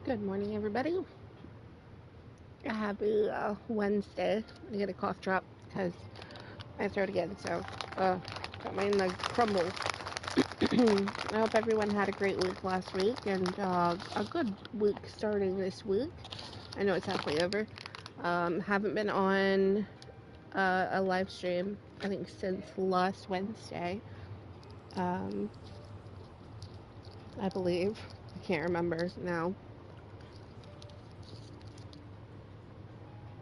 Good morning, everybody. Happy Wednesday. I get a cough drop because I throat again, so got my leg crumble. I hope everyone had a great week last week and a good week starting this week. I know it's halfway over. Haven't been on a live stream, I think, since last Wednesday. Um, I believe. I can't remember now.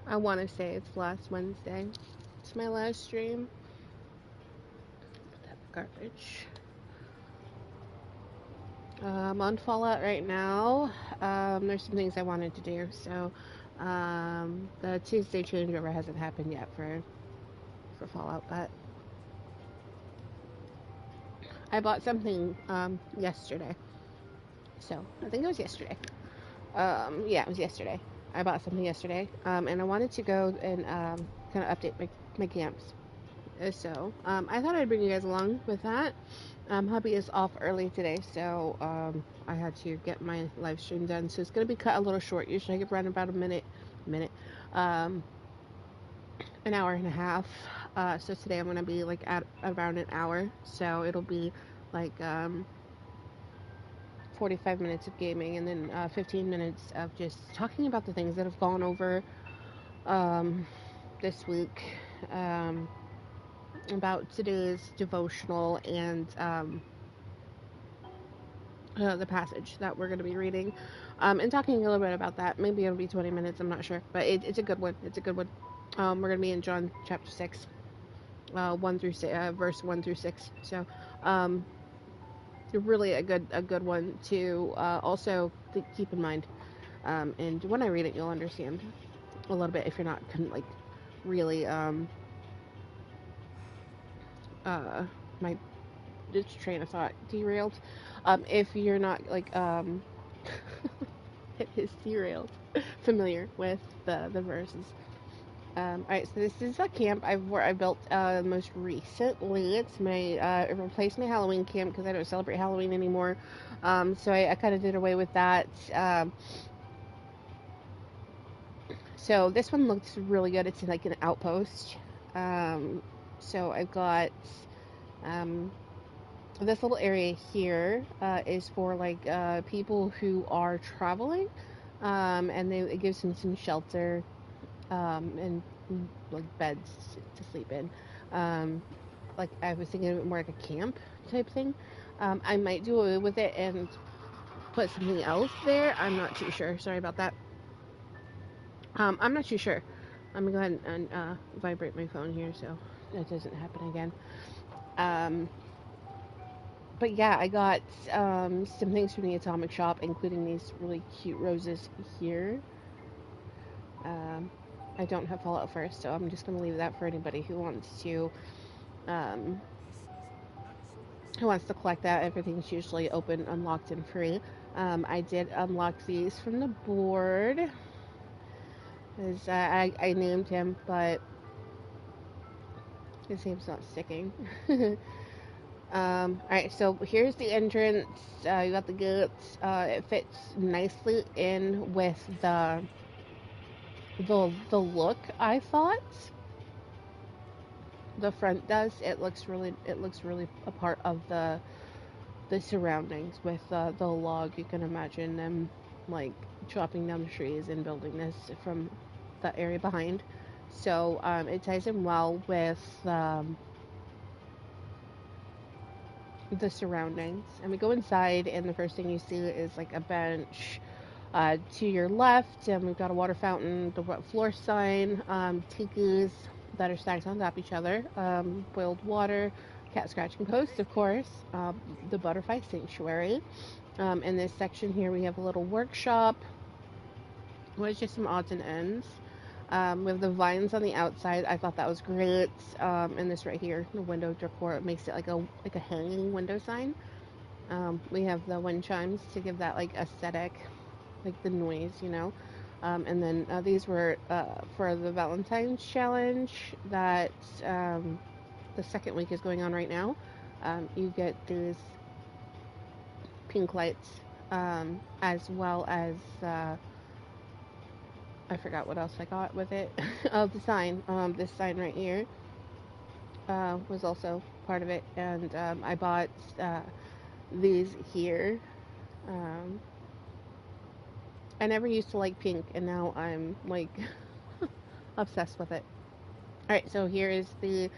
I want to say it's last Wednesday. It's my last stream. That garbage. I'm on Fallout right now. There's some things I wanted to do, so the Tuesday changeover hasn't happened yet for Fallout, but I bought something yesterday. So I think it was yesterday. Yeah, it was yesterday. I bought something yesterday, and I wanted to go and kind of update my camps. So I thought I'd bring you guys along with that. Hubby is off early today, so I had to get my live stream done. So it's gonna be cut a little short. Usually I get around about minute, um, an hour and a half. So today I'm gonna be like at around an hour. So it'll be like 45 minutes of gaming and then 15 minutes of just talking about the things that have gone over um, this week. About today's devotional and the passage that we're going to be reading, and talking a little bit about that. Maybe it'll be 20 minutes, I'm not sure, but it's a good one. It's a good one. We're going to be in John chapter 6, 1 through 6, verse 1 through 6. So, um, really a good one to also keep in mind. And when I read it, you'll understand a little bit if you're not like really uh, my train of thought derailed. If you're not like it is derailed, familiar with the verses. Alright, so this is a camp where I built most recently. It's my it replaced my Halloween camp because I don't celebrate Halloween anymore. So I kind of did away with that. So this one looks really good. It's like an outpost. Um, so I've got um, this little area here is for like people who are traveling, and it gives them some shelter, and like beds to sleep in. Um, like I was thinking of it more like a camp type thing. I might do away with it and put something else there. I'm not too sure. Sorry about that. I'm not too sure. I'm gonna go ahead and vibrate my phone here so that doesn't happen again. Um, but yeah, I got some things from the Atomic Shop, including these really cute roses here. Um, I don't have Fallout first, so I'm just gonna leave that for anybody um, who wants to collect that. Everything's usually open, unlocked, and free. I did unlock these from the board, as I named him, but his name's not sticking. Alright, so here's the entrance. You got the gates. It fits nicely in with the look, I thought. The front does. It looks really a part of the surroundings with the log. You can imagine them like chopping down the trees and building this from the area behind. So it ties in well with the surroundings. And we go inside, and the first thing you see is like a bench to your left, and we've got a water fountain, the wet floor sign, tikus that are stacked on top of each other, boiled water, cat scratching post, of course, the butterfly sanctuary. In this section here, we have a little workshop with just some odds and ends. With the vines on the outside, I thought that was great. And this right here, the window decor, it makes it like a hanging window sign. We have the wind chimes to give that like aesthetic, like the noise, you know. And then these were for the Valentine's challenge that the second week is going on right now. You get these pink lights as well as I forgot what else I got with it. Oh, the sign. This sign right here was also part of it, and I bought these here. Um, I never used to like pink, and now I'm like obsessed with it. All right, so here is the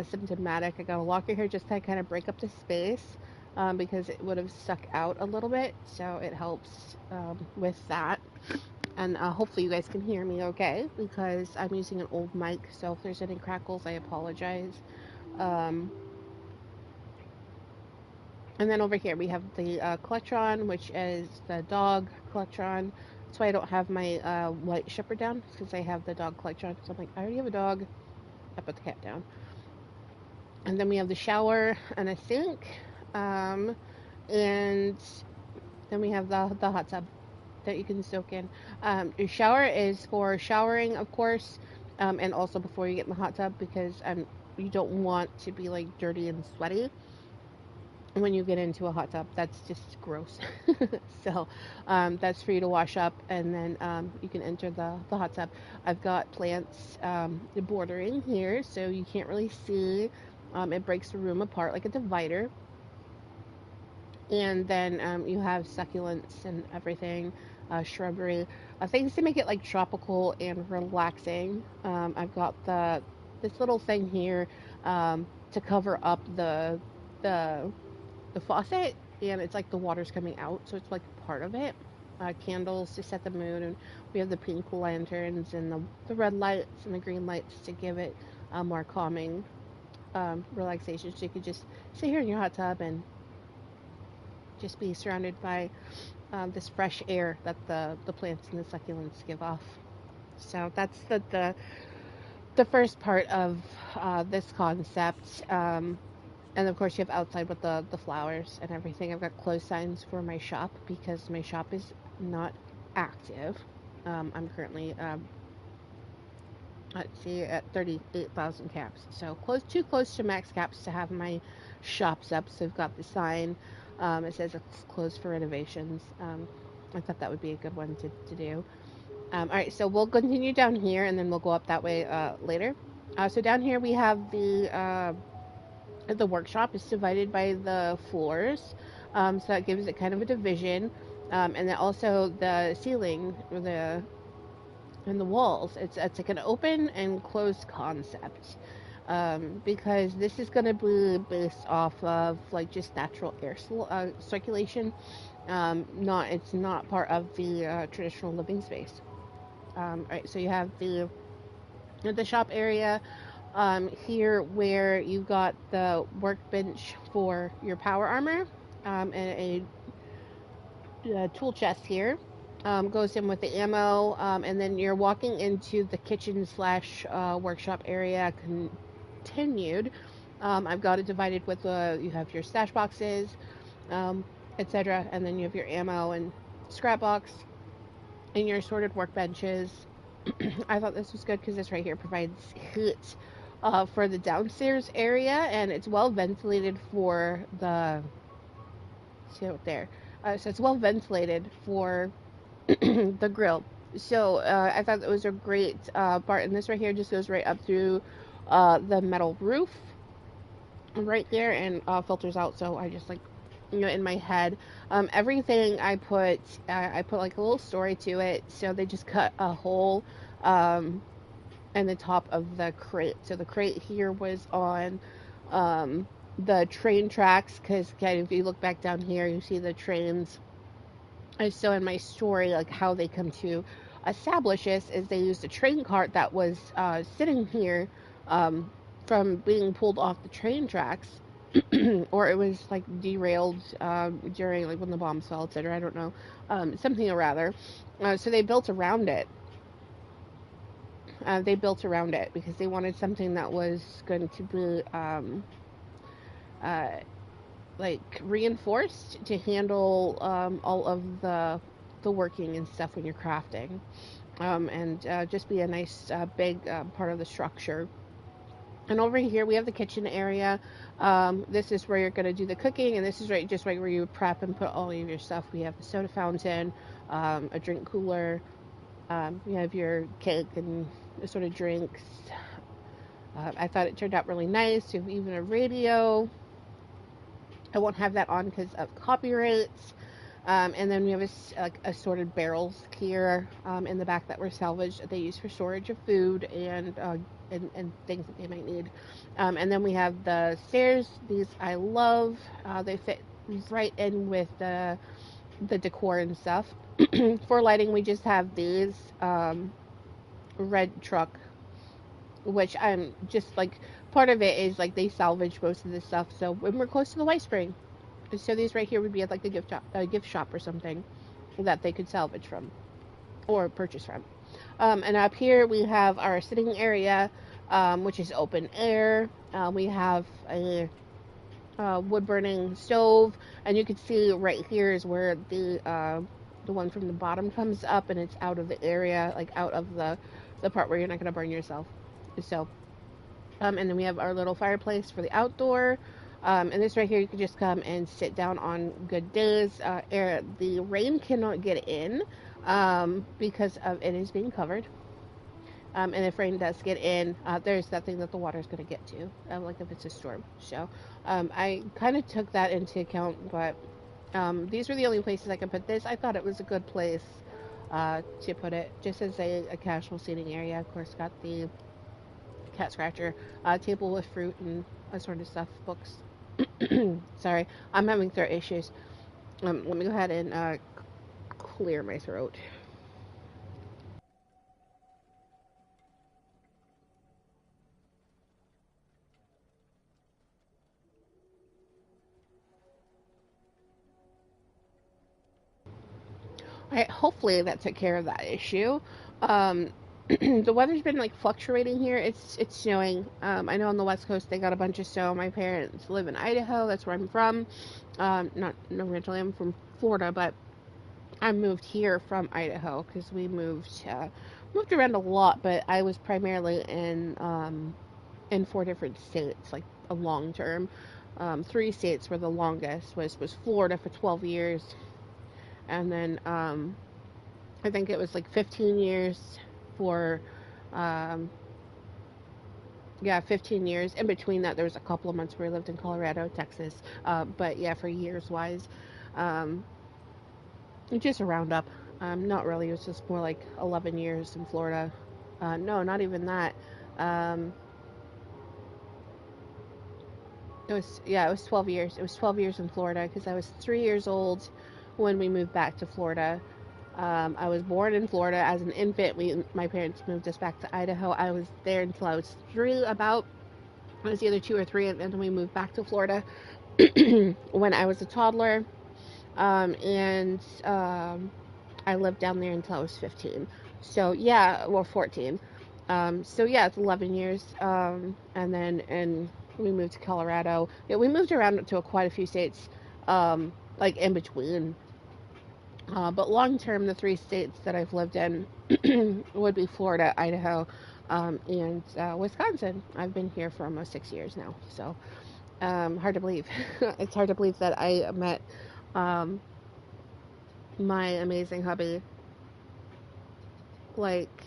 symptomatic. I got a locker here just to kind of break up the space because it would have stuck out a little bit, so it helps with that. And hopefully you guys can hear me okay because I'm using an old mic, so if there's any crackles, I apologize. Um, and then over here we have the Collectron, which is the dog Collectron. That's why I don't have my white shepherd down, because I have the dog Collectron. So I'm like, I already have a dog. I put the cat down. And then we have the shower and a sink. Um, and then we have the hot tub that you can soak in. Your shower is for showering, of course, and also before you get in the hot tub because you don't want to be like dirty and sweaty when you get into a hot tub. That's just gross. So that's for you to wash up, and then you can enter the hot tub. I've got plants bordering here, so you can't really see. It breaks the room apart like a divider. And then you have succulents and everything, shrubbery, things to make it like tropical and relaxing. I've got this little thing here to cover up the the faucet, and it's like the water's coming out, so it's like part of it. Candles to set the mood, and we have the pink lanterns and the red lights and the green lights to give it a more calming relaxation. So you could just sit here in your hot tub and just be surrounded by this fresh air that the plants and the succulents give off. So that's the first part of this concept. And of course, you have outside with the flowers and everything. I've got closed signs for my shop because my shop is not active. I'm currently, let's see, at 38,000 caps. So too close to max caps to have my shops up. So I've got the sign. It says it's closed for renovations. I thought that would be a good one to do. All right, so we'll continue down here and then we'll go up that way later. So down here we have the workshop is divided by the floors, so that gives it kind of a division, and then also the ceiling or the and the walls. It's like an open and closed concept, because this is going to be based off of like just natural air circulation. Not It's not part of the traditional living space. All right, so you have the shop area here where you got the workbench for your power armor, and a tool chest here. Goes in with the ammo, and then you're walking into the kitchen slash workshop area continued. I've got it divided with you have your stash boxes, etc., and then you have your ammo and scrap box and your sorted workbenches. I thought this was good because this right here provides heat for the downstairs area, and it's well ventilated for the see out there. So it's well ventilated for the grill. So I thought that was a great part, and this right here just goes right up through the metal roof right there and filters out. So I just like in my head, everything I put like a little story to it. So they just cut a hole in the top of the crate. So the crate here was on the train tracks, because if you look back down here, you see the trains. And so in my story, like how they come to establish this is they used a train cart that was sitting here from being pulled off the train tracks, or it was like derailed during like when the bombs fell, etc. I don't know, something or rather. So they built around it. They built around it because they wanted something that was going to be uh, like reinforced to handle all of the working and stuff when you're crafting, and just be a nice big part of the structure. And over here we have the kitchen area. This is where you're going to do the cooking, and this is just right where you prep and put all of your stuff. We have a soda fountain, a drink cooler, you have your cake and sort of drinks. I thought it turned out really nice. You have even a radio. I won't have that on because of copyrights. And then we have like assorted barrels here in the back that were salvaged. They use for storage of food and things that they might need. And then we have the stairs. These I love. They fit right in with the decor and stuff. For lighting, we just have these red truck, which I'm just like part of it is like they salvage most of this stuff. So when we're close to the White Spring, so these right here would be at like a gift shop or something that they could salvage from or purchase from. And up here we have our sitting area, which is open air. We have a wood burning stove, and you can see right here is where the one from the bottom comes up, and it's out of the area, like out of the part where you're not going to burn yourself. So, and then we have our little fireplace for the outdoor. And this right here, you can just come and sit down on good days. The rain cannot get in because of it is being covered. And if rain does get in, there's nothing that the water is going to get to, like if it's a storm. So I kind of took that into account, but these were the only places I could put this. I thought it was a good place to put it, just as a casual seating area. Of course, got the cat scratcher, table with fruit and assorted stuff, books. Sorry, I'm having throat issues. Let me go ahead and clear my throat. Hopefully that took care of that issue. Um, the weather's been like fluctuating here. It's snowing. I know on the West Coast they got a bunch of snow. My parents live in Idaho. That's where I'm from. Not originally I'm from Florida, but I moved here from Idaho because we moved around a lot. But I was primarily in four different states, like a long term. Three states were the longest. Was Florida for 12 years, and then I think it was like 15 years for, um, yeah, 15 years. In between that, there was a couple of months where I lived in Colorado, Texas. But yeah, for years wise, um, just a roundup. Not really. It was just more like 11 years in Florida. No, not even that. Um, it was 12 years. It was 12 years in Florida because I was 3 years old when we moved back to Florida. I was born in Florida as an infant. My parents moved us back to Idaho. I was there until I was three, about. I was either two or three, and then we moved back to Florida when I was a toddler. And I lived down there until I was 15. So yeah, well 14. So yeah, it's 11 years. And we moved to Colorado. Yeah, we moved around to quite a few states, like in between. But long term, the three states that I've lived in would be Florida, Idaho, and Wisconsin. I've been here for almost 6 years now. So hard to believe. It's hard to believe that I met um, my amazing hubby like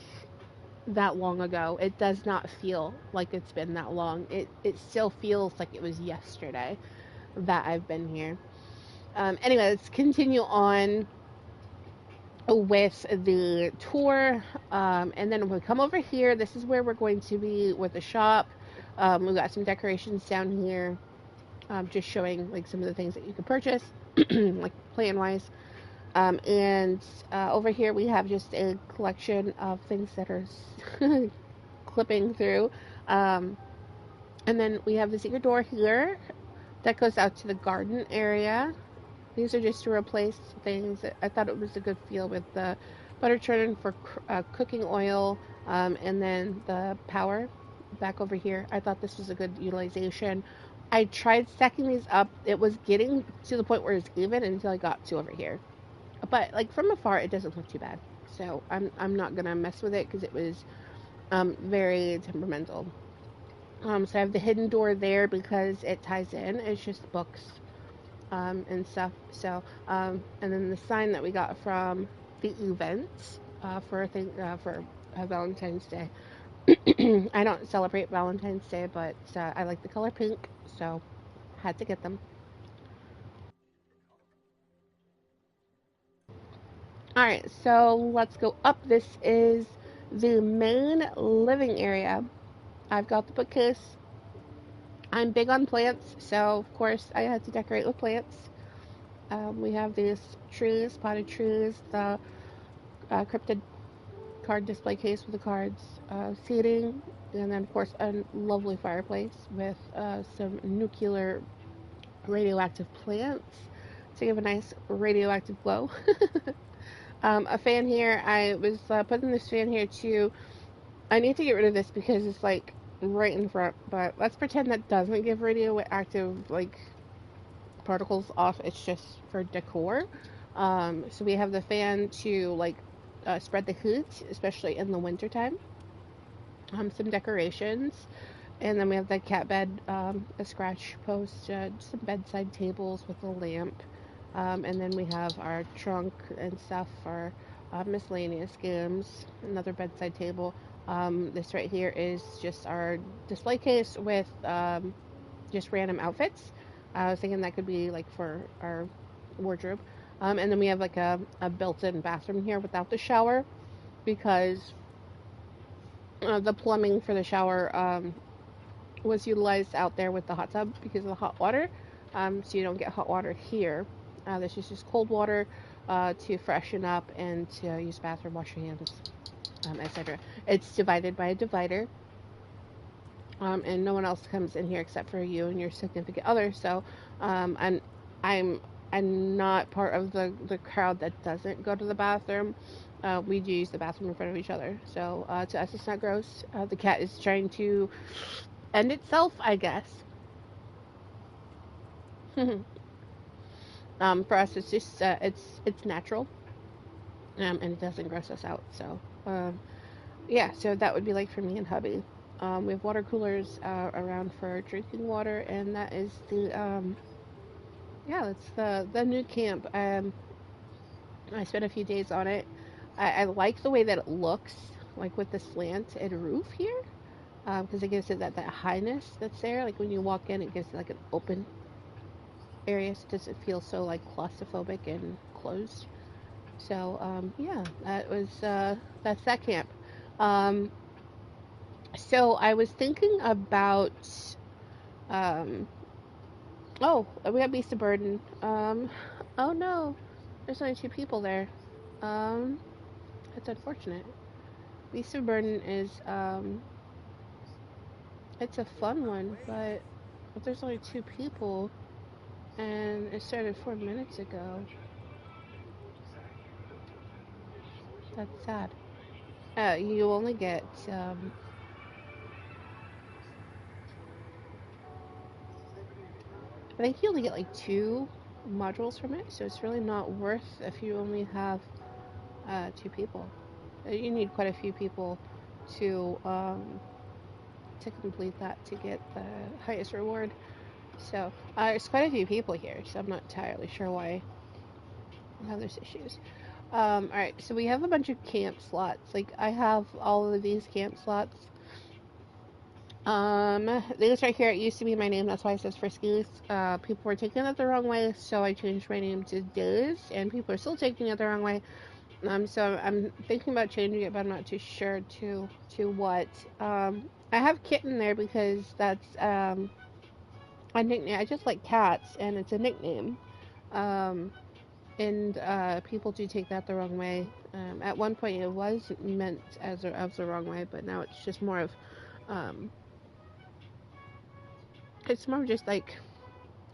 that long ago. It does not feel like it's been that long. It still feels like it was yesterday that I've been here. Anyway, let's continue on with the tour. And then when we come over here, this is where we're going to be with the shop. We've got some decorations down here, just showing like some of the things that you can purchase, like plan wise. And over here we have just a collection of things that are clipping through. Um, and then we have the secret door here that goes out to the garden area. These are just to replace things. I thought it was a good feel with the butter churn for cooking oil, and then the power back over here. I thought this was a good utilization. I tried stacking these up. It was getting to the point where it's even until I got to over here. But like from afar, it doesn't look too bad. So I'm not gonna mess with it because it was very temperamental. So I have the hidden door there because it ties in. It's just books and stuff. So, and then the sign that we got from the event for Valentine's Day. I don't celebrate Valentine's Day, but I like the color pink, so had to get them. All right, so let's go up. This is the main living area. I've got the bookcase. I'm big on plants, so of course I had to decorate with plants. We have these trees, potted trees, the cryptid card display case with the cards, seating, and then of course a lovely fireplace with some nuclear radioactive plants to give a nice radioactive glow. A fan here. I was putting this fan here too. I need to get rid of this because it's like right in front, but let's pretend that doesn't give radioactive like particles off. It's just for decor. So we have the fan to like spread the heat, especially in the wintertime. Some decorations, and then we have the cat bed, a scratch post, some bedside tables with a lamp, and then we have our trunk and stuff for miscellaneous games. Another bedside table. This right here is just our display case with just random outfits. I was thinking that could be like for our wardrobe. And then we have like a built-in bathroom here without the shower because the plumbing for the shower was utilized out there with the hot tub because of the hot water. So you don't get hot water here. This is just cold water to freshen up and to use bathroom, wash your hands, etc. It's divided by a divider, and no one else comes in here except for you and your significant other. So I'm I'm not part of the crowd that doesn't go to the bathroom. We do use the bathroom in front of each other. So to us, it's not gross. The cat is trying to end itself, I guess. For us, it's just it's natural, and it doesn't gross us out. So yeah, so that would be like for me and hubby. We have water coolers around for drinking water, and that is the yeah, that's the new camp. I spent a few days on it. I like the way that it looks, like with the slant and roof here, because it gives it that highness that's there. Like when you walk in, it gives it like an open area, so it doesn't feel so like claustrophobic and closed. So yeah, that's that camp. Um, so I was thinking about um, oh, we have Beast of Burden. Oh no, there's only two people there. Um, that's unfortunate. Beast of Burden is it's a fun one, but if there's only two people and it started 4 minutes ago, that's sad. You only get I think you only get like two modules from it, so it's really not worth if you only have two people. You need quite a few people to complete that to get the highest reward. So there's quite a few people here, so I'm not entirely sure why there's issues. All right, so we have a bunch of camp slots. Like I have all of these camp slots. This right here, it used to be my name, that's why it says Friskies. People were taking it the wrong way, so I changed my name to Diz, and people are still taking it the wrong way. So I'm thinking about changing it, but I'm not too sure to what. I have Kitten there because that's a nickname. I just like cats, and it's a nickname. Um, and people do take that the wrong way. At one point, it was meant as the wrong way, but now it's just more of um, it's more just like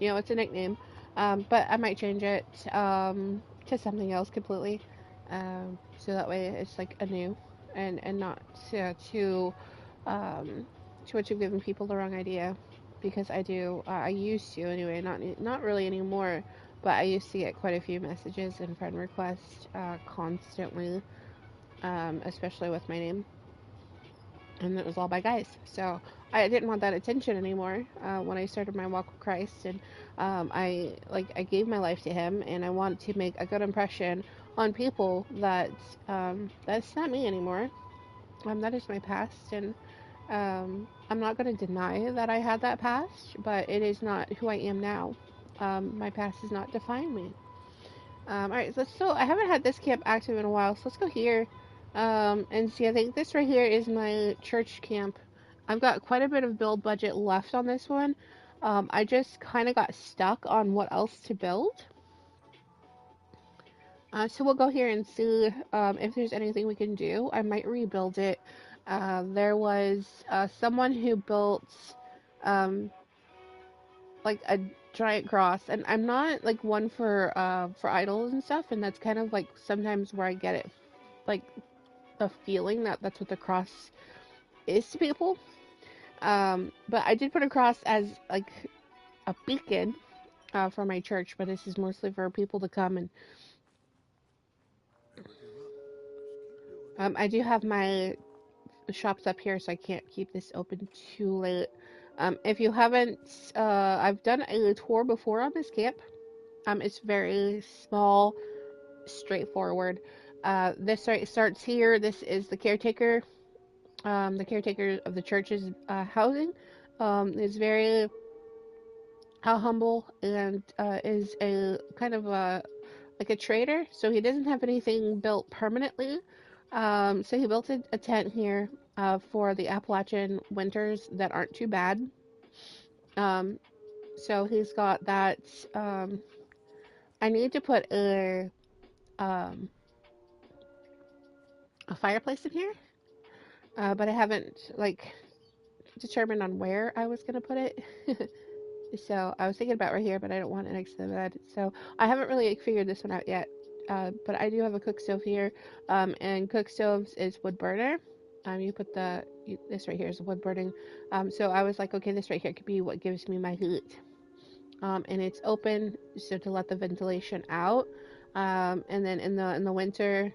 it's a nickname. But I might change it to something else completely. So that way it's like a new and not um, too much of giving people the wrong idea. Because I used to anyway, not really anymore, but I used to get quite a few messages and friend requests constantly, especially with my name. and it was all by guys. So I didn't want that attention anymore when I started my walk with Christ, and I gave my life to Him, and I want to make a good impression on people that that's not me anymore. That is my past, and I'm not going to deny that I had that past, but it is not who I am now. My past does not define me. All right, so I haven't had this camp active in a while, so let's go here. And see, I think this right here is my church camp. I've got quite a bit of build budget left on this one. I just kind of got stuck on what else to build. So we'll go here and see if there's anything we can do. I might rebuild it. There was someone who built um, like a giant cross, and I'm not like one for idols and stuff, and that's kind of like sometimes where I get it, like the feeling that that's what the cross is to people. But I did put a cross as like a beacon for my church, but this is mostly for people to come and I do have my shops up here, so I can't keep this open too late. If you haven't, I've done a tour before on this camp. It's very small, straightforward. This right starts here. This is the caretaker. The caretaker of the church's housing. Is very humble and is a kind of a like a trader. So he doesn't have anything built permanently. So he built a tent here for the Appalachian winters that aren't too bad. Um, so he's got that. I need to put um, a fireplace in here, but I haven't like determined on where I was gonna put it. So I was thinking about right here, but I don't want it next to the bed. So I haven't really figured this one out yet. But I do have a cook stove here, and cook stoves is wood burner. You put this right here is wood burning. So I was like, okay, this right here could be what gives me my heat. And it's open so to let the ventilation out. And then in the winter,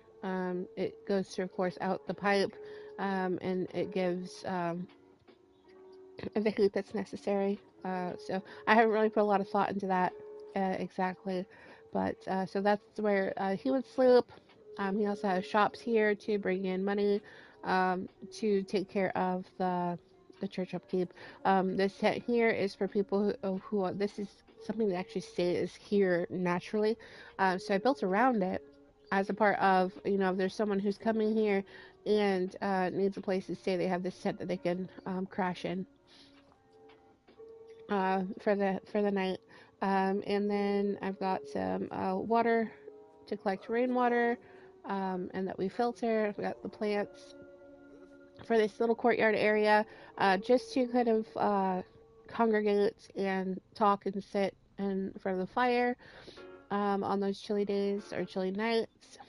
it goes through, of course, out the pipe, and it gives the heat that's necessary. So I haven't really put a lot of thought into that exactly, but so that's where he would sleep. He also has shops here to bring in money to take care of the church upkeep. This tent here is for people who this is something that actually stays here naturally. So I built around it as a part of, if there's someone who's coming here and needs a place to stay, they have this tent that they can crash in for the night. And then I've got some water to collect rainwater, and that we filter. I've got the plants for this little courtyard area, just to kind of congregate and talk and sit in front of the fire on those chilly days or chilly nights.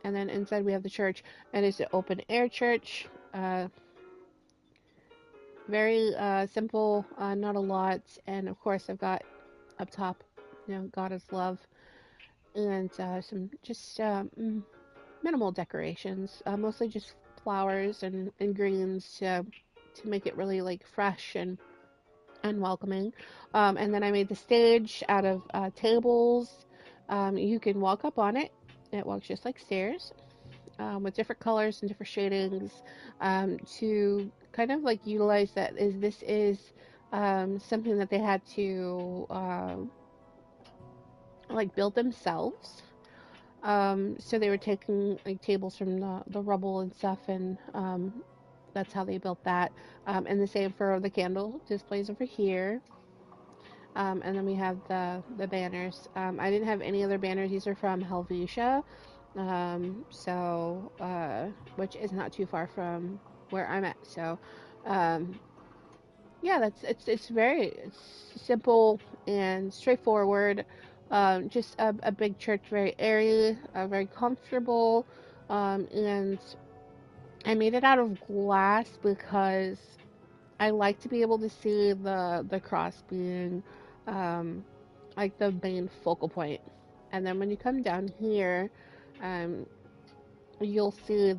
And then inside we have the church, and it's an open air church. Very simple, not a lot. And of course, I've got up top, God is love, and some just minimal decorations, mostly just flowers and greens to make it really like fresh and welcoming. And then I made the stage out of tables. You can walk up on it. It walks just like stairs, with different colors and different shadings, to kind of like utilize that. This is something that they had to like build themselves. So they were taking like tables from the rubble and stuff, and that's how they built that. And the same for the candle displays over here. And then we have the banners. I didn't have any other banners. These are from Helvetia, which is not too far from where I'm at. So, um, yeah, it's simple and straightforward. Just a big church, very airy, very comfortable, and I made it out of glass because I like to be able to see the cross being um, like the main focal point. And then when you come down here, um, you'll see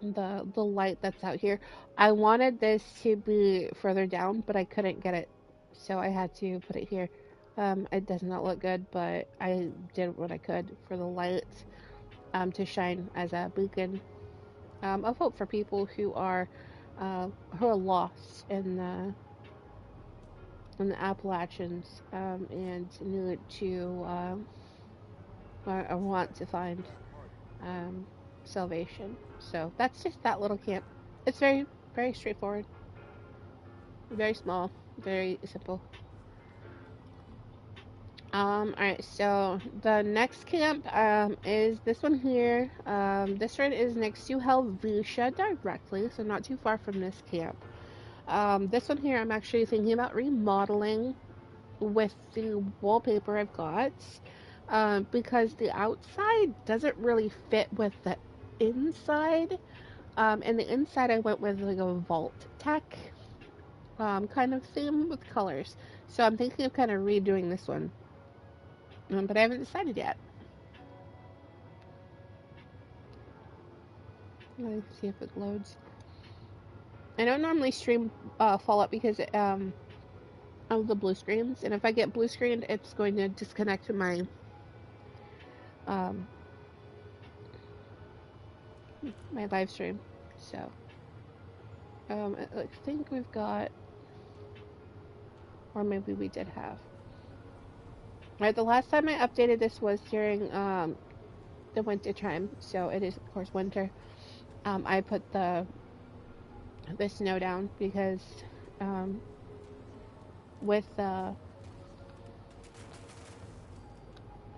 the light that's out here. I wanted this to be further down, but I couldn't get it, so I had to put it here. It does not look good, but I did what I could for the light to shine as a beacon of hope for people who are lost in the Appalachians and need to or want to find um, salvation. So that's just that little camp. It's very straightforward, very small, very simple. Alright, so the next camp is this one here. This one is next to Helvetia directly, so not too far from this camp. This one here I'm actually thinking about remodeling with the wallpaper I've got, because the outside doesn't really fit with the inside. And the inside I went with like a vault tech kind of theme with colors. So I'm thinking of kind of redoing this one, but I haven't decided yet. Let's see if it loads. I don't normally stream Fallout because of the blue screens, and if I get blue screened, it's going to disconnect um, my live stream. So I think we've got, or maybe we did have. Right, the last time I updated this was during the winter time, so it is of course winter. I put the snow down because um, with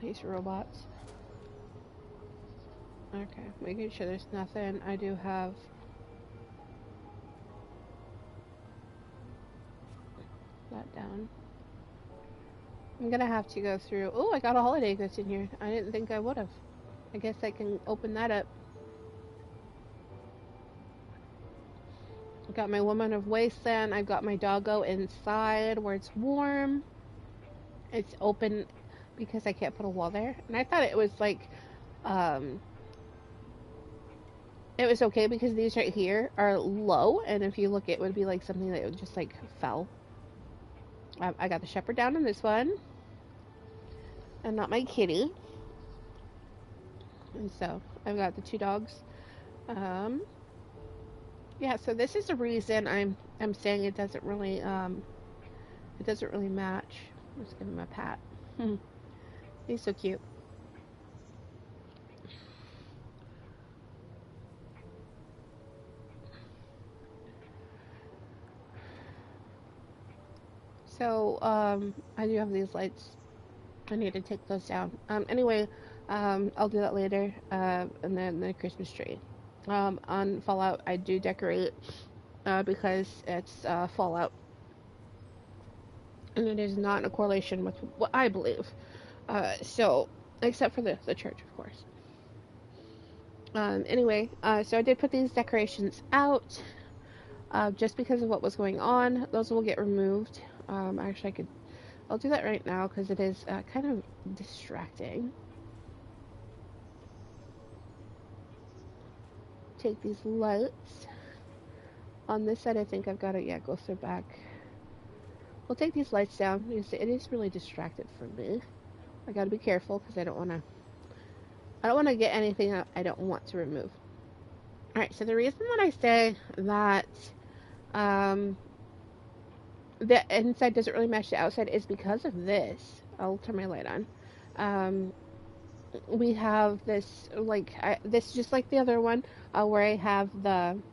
these robots. Okay, making sure there's nothing. I do have that down. I'm gonna have to go through. Oh, I got a holiday goods in here. I didn't think I would have. I guess I can open that up. I've got my Woman of Wasteland. I've got my doggo inside where it's warm. It's open because I can't put a wall there. And I thought it was like, um, it was okay because these right here are low. And if you look, it would be like something that would just like fell. I got the shepherd down in this one. And not my kitty. And so I've got the two dogs. Um, yeah, so this is the reason I'm saying it doesn't really match. Let's give him a pat. He's so cute. So I do have these lights. I need to take those down. Anyway, I'll do that later. And then the Christmas tree. On Fallout, I do decorate because it's Fallout, and it is not in a correlation with what I believe. So, except for the church, of course. Anyway, so I did put these decorations out just because of what was going on. Those will get removed. Actually, I'll do that right now because it is kind of distracting. Take these lights. On this side, I think I've got it. Yeah, go through back. We'll take these lights down because it is really distracted for me. I gotta be careful because I don't want to get anything that I don't want to remove. Alright, so the reason that I say that um, the inside doesn't really match the outside is because of this. I'll turn my light on. We have this, like, this just like the other one, where I have um,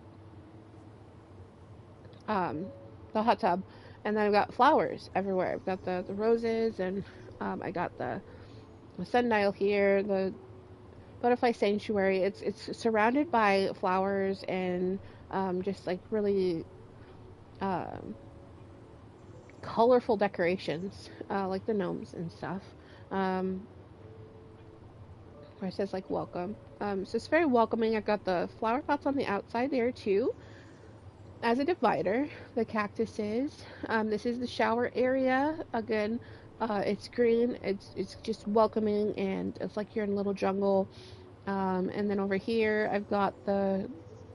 the hot tub, and then I've got flowers everywhere. I've got the roses, and I got the sundial here, the butterfly sanctuary. It's surrounded by flowers and just like really um, colorful decorations, like the gnomes and stuff. Where it says like welcome. So it's very welcoming. I've got the flower pots on the outside there too, as a divider. The cactuses. This is the shower area. Again, it's green. It's just welcoming, and it's like you're in a little jungle. And then over here, I've got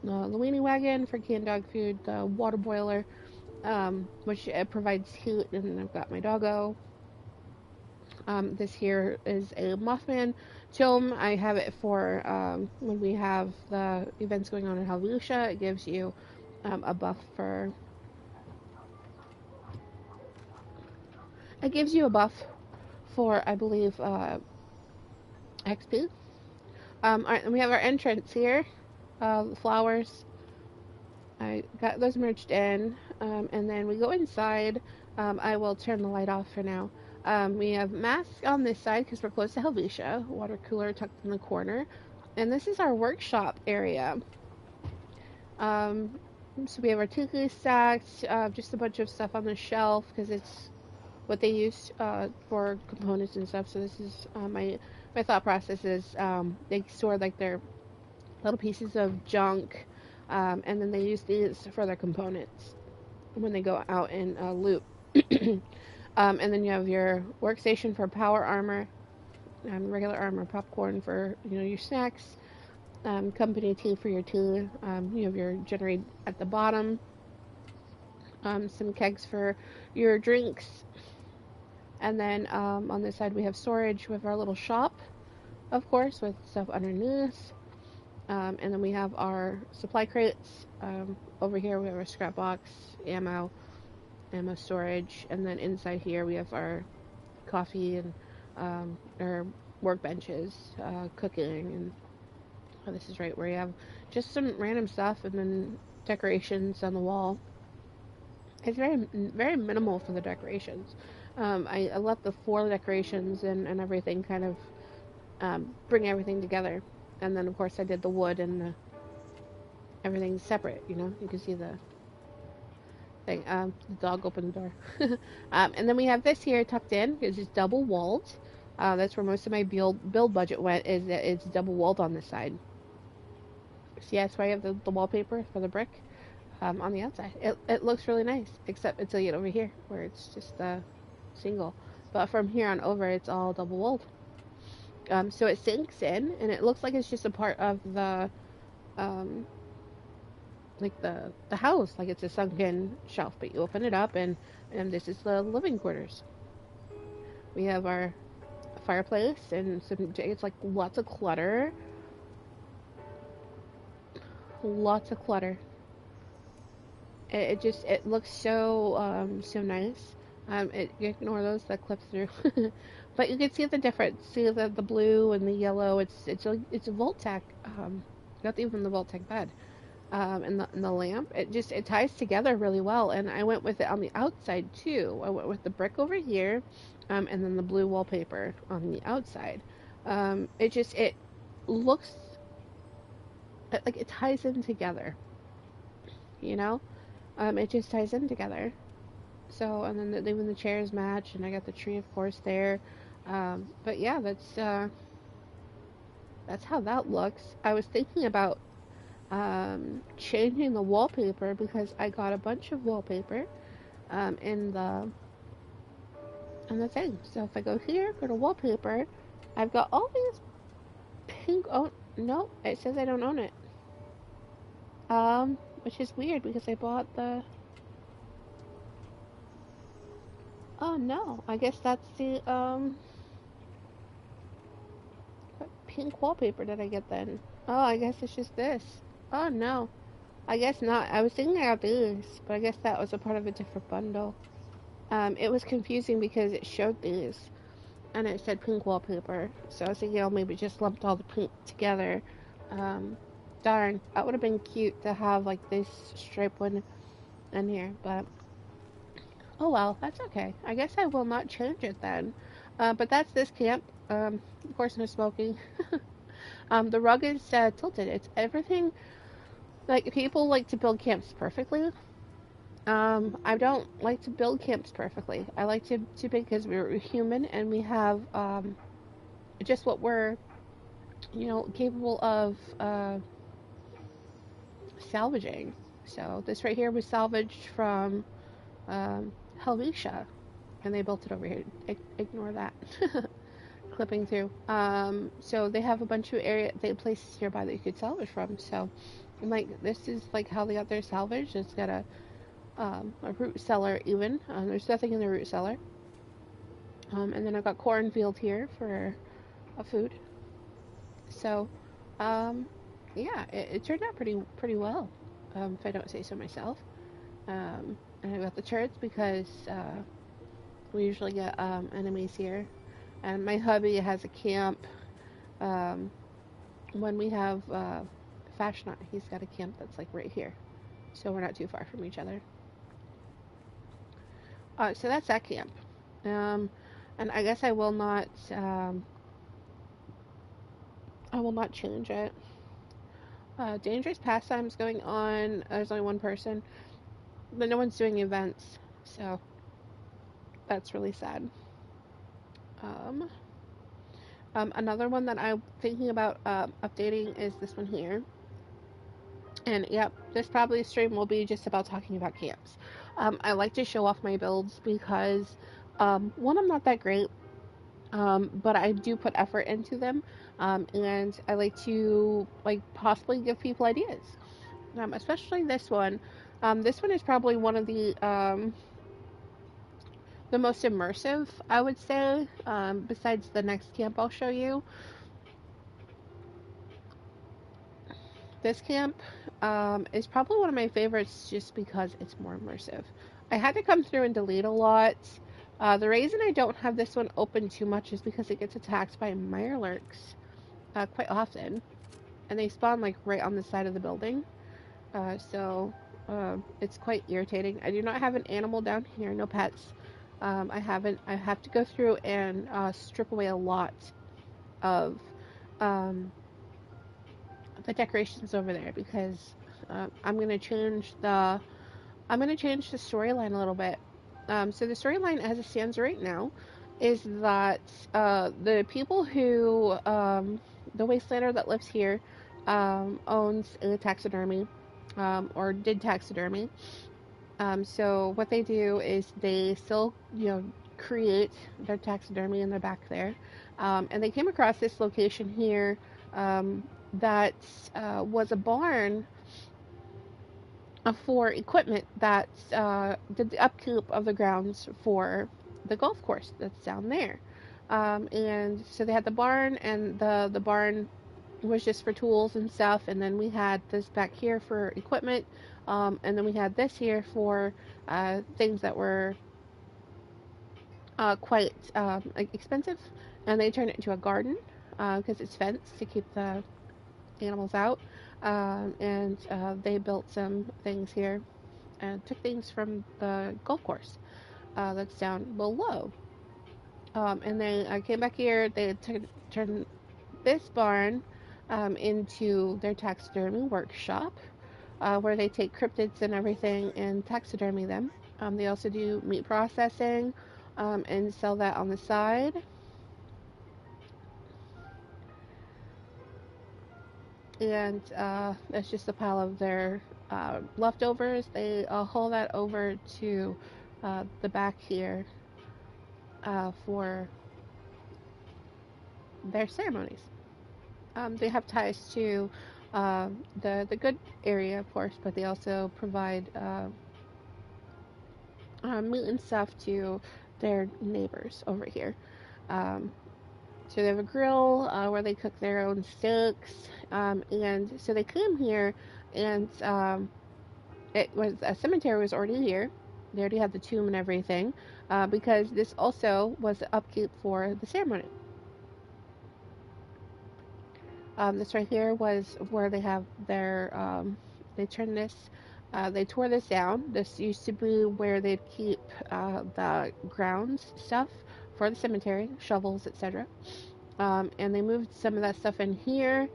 the weenie wagon for canned dog food, the water boiler, which provides heat, and I've got my doggo. This here is a Mothman tome. I have it for when we have the events going on in Helvetia. It gives you a buff for. It gives you a buff for, I believe, XP. Alright, and we have our entrance here. Flowers. I got those merged in, and then we go inside. I will turn the light off for now. We have masks on this side because we're close to Helvetia. Water cooler tucked in the corner, and this is our workshop area. So we have our tiki stacks, just a bunch of stuff on the shelf because it's what they use for components and stuff. So this is my thought process is they store like their little pieces of junk, and then they use these for their components when they go out and loot. And then you have your workstation for power armor, regular armor, popcorn for your snacks, company tea for your tea. You have your generator at the bottom, some kegs for your drinks, and then on this side we have storage with our little shop, of course, with stuff underneath. And then we have our supply crates. Over here we have our scrap box, ammo storage, and then inside here we have our coffee and our workbenches, cooking, and this is right where you have just some random stuff, and then decorations on the wall. It's very minimal for the decorations. I left the floor decorations and everything kind of bring everything together. And then of course I did the wood and everything's separate. You can see the thing. The dog opened the door. And then we have this here tucked in because it's double walled. That's where most of my build budget went. Is that it's double walled on this side. So yeah, that's why I have the wallpaper for the brick on the outside. It looks really nice, except until you get over here where it's just single. But from here on over, it's all double walled. So it sinks in, and it looks like it's just a part of the, like the house, like it's a sunken shelf. But you open it up, and this is the living quarters. We have our fireplace, and it's like lots of clutter. Lots of clutter. It looks so nice. You ignore those that clip through, but you can see the difference. See the blue and the yellow. It's a Vault-Tec. Not even the Vault-Tec bed. And the lamp. It ties together really well. And I went with it on the outside too. I went with the brick over here, and then the blue wallpaper on the outside. It looks like it ties in together. It just ties in together. So, and then even the chairs match, and I got the tree, of course, there. But yeah, that's how that looks. I was thinking about changing the wallpaper because I got a bunch of wallpaper in the thing. So if I go here, go to wallpaper, I've got all these pink. Oh no, it says I don't own it. Which is weird because I bought the. Oh no, I guess that's the what pink wallpaper did I get then? Oh, I guess it's just this. Oh no, I guess not. I was thinking I got these, but I guess that was a part of a different bundle. It was confusing because it showed these, and it said pink wallpaper. So I was thinking, oh, maybe just lumped all the pink together. Darn, that would have been cute to have like this stripe one in here, but oh well, that's okay. I guess I will not change it then. But that's this camp. Of course, no smoking. The rug is tilted. It's everything. Like people like to build camps perfectly. I don't like to build camps perfectly. I like to because we're human and we have just what we're capable of salvaging. So this right here was salvaged from Helvetia, and they built it over here. Ignore that. Clipping through. So they have a bunch of places nearby that you could salvage from. So And like this is like how they got their salvage. It's got a root cellar even. There's nothing in the root cellar. And then I've got cornfield here for food. So, um, yeah, it turned out pretty well, if I don't say so myself. And I got the turrets because we usually get enemies here. And my hubby has a camp. Um, when we have Fashnot, he's got a camp that's like right here, so we're not too far from each other. So that's that camp. Um, and I guess I will not change it. Dangerous pastimes going on. There's only one person, but no one's doing events, so that's really sad. Um, Another one that I'm thinking about updating is this one here. And yep, this probably stream will be just about talking about camps. I like to show off my builds because one, I'm not that great, but I do put effort into them, and I like to like possibly give people ideas. Especially this one. This one is probably one of the most immersive, I would say, besides the next camp I'll show you. This camp is probably one of my favorites just because it's more immersive. I had to come through and delete a lot. The reason I don't have this one open too much is because it gets attacked by mirelurks quite often, and they spawn like right on the side of the building. So it's quite irritating. I do not have an animal down here, no pets. I haven't. I have to go through and strip away a lot of um, the decorations over there because I'm gonna change the storyline a little bit. So the storyline as it stands right now is that the people who the wastelander that lives here owns a taxidermy, or did taxidermy. So what they do is they still, create their taxidermy in the back there. And they came across this location here that was a barn for equipment that did the upkeep of the grounds for the golf course that's down there. And so they had the barn, and the barn was just for tools and stuff. And then we had this back here for equipment. And then we had this here for things that were quite expensive. And they turned it into a garden because it's fenced to keep the animals out. And they built some things here and took things from the golf course that's down below. And then I came back here. They turned this barn into their taxidermy workshop, where they take cryptids and everything and taxidermy them. They also do meat processing and sell that on the side. And that's just a pile of their leftovers. They haul that over to the back here for their ceremonies. They have ties to the good area, of course, but they also provide meat and stuff to their neighbors over here. Um, so they have a grill where they cook their own steaks, and so they came here, and it was a cemetery was already here. They already had the tomb and everything, because this also was the upkeep for the ceremony. This right here was where they have their, they turned this, they tore this down. This used to be where they'd keep the grounds stuff for the cemetery, shovels, etc. And they moved some of that stuff in here,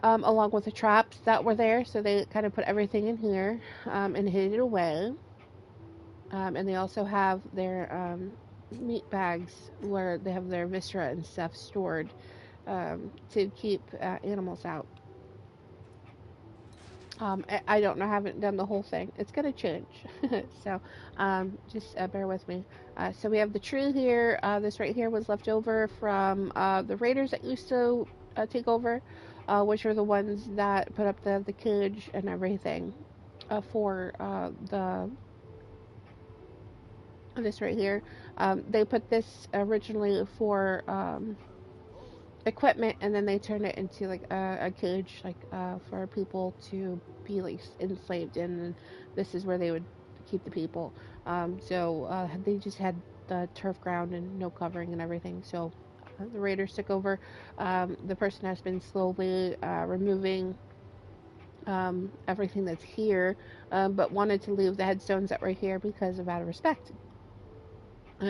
along with the traps that were there. So they kind of put everything in here and hid it away. And they also have their meat bags where they have their viscera and stuff stored to keep animals out. I don't know, I haven't done the whole thing. It's gonna change, so just bear with me. So we have the tree here. This right here was left over from the raiders that used to take over. which are the ones that put up the cage and everything for the this right here. They put this originally for equipment, and then they turned it into like a cage, like for people to be like enslaved in. And this is where they would keep the people. So they just had the turf ground and no covering and everything. So the raiders took over. The person has been slowly removing everything that's here, but wanted to leave the headstones that were here because of out of respect.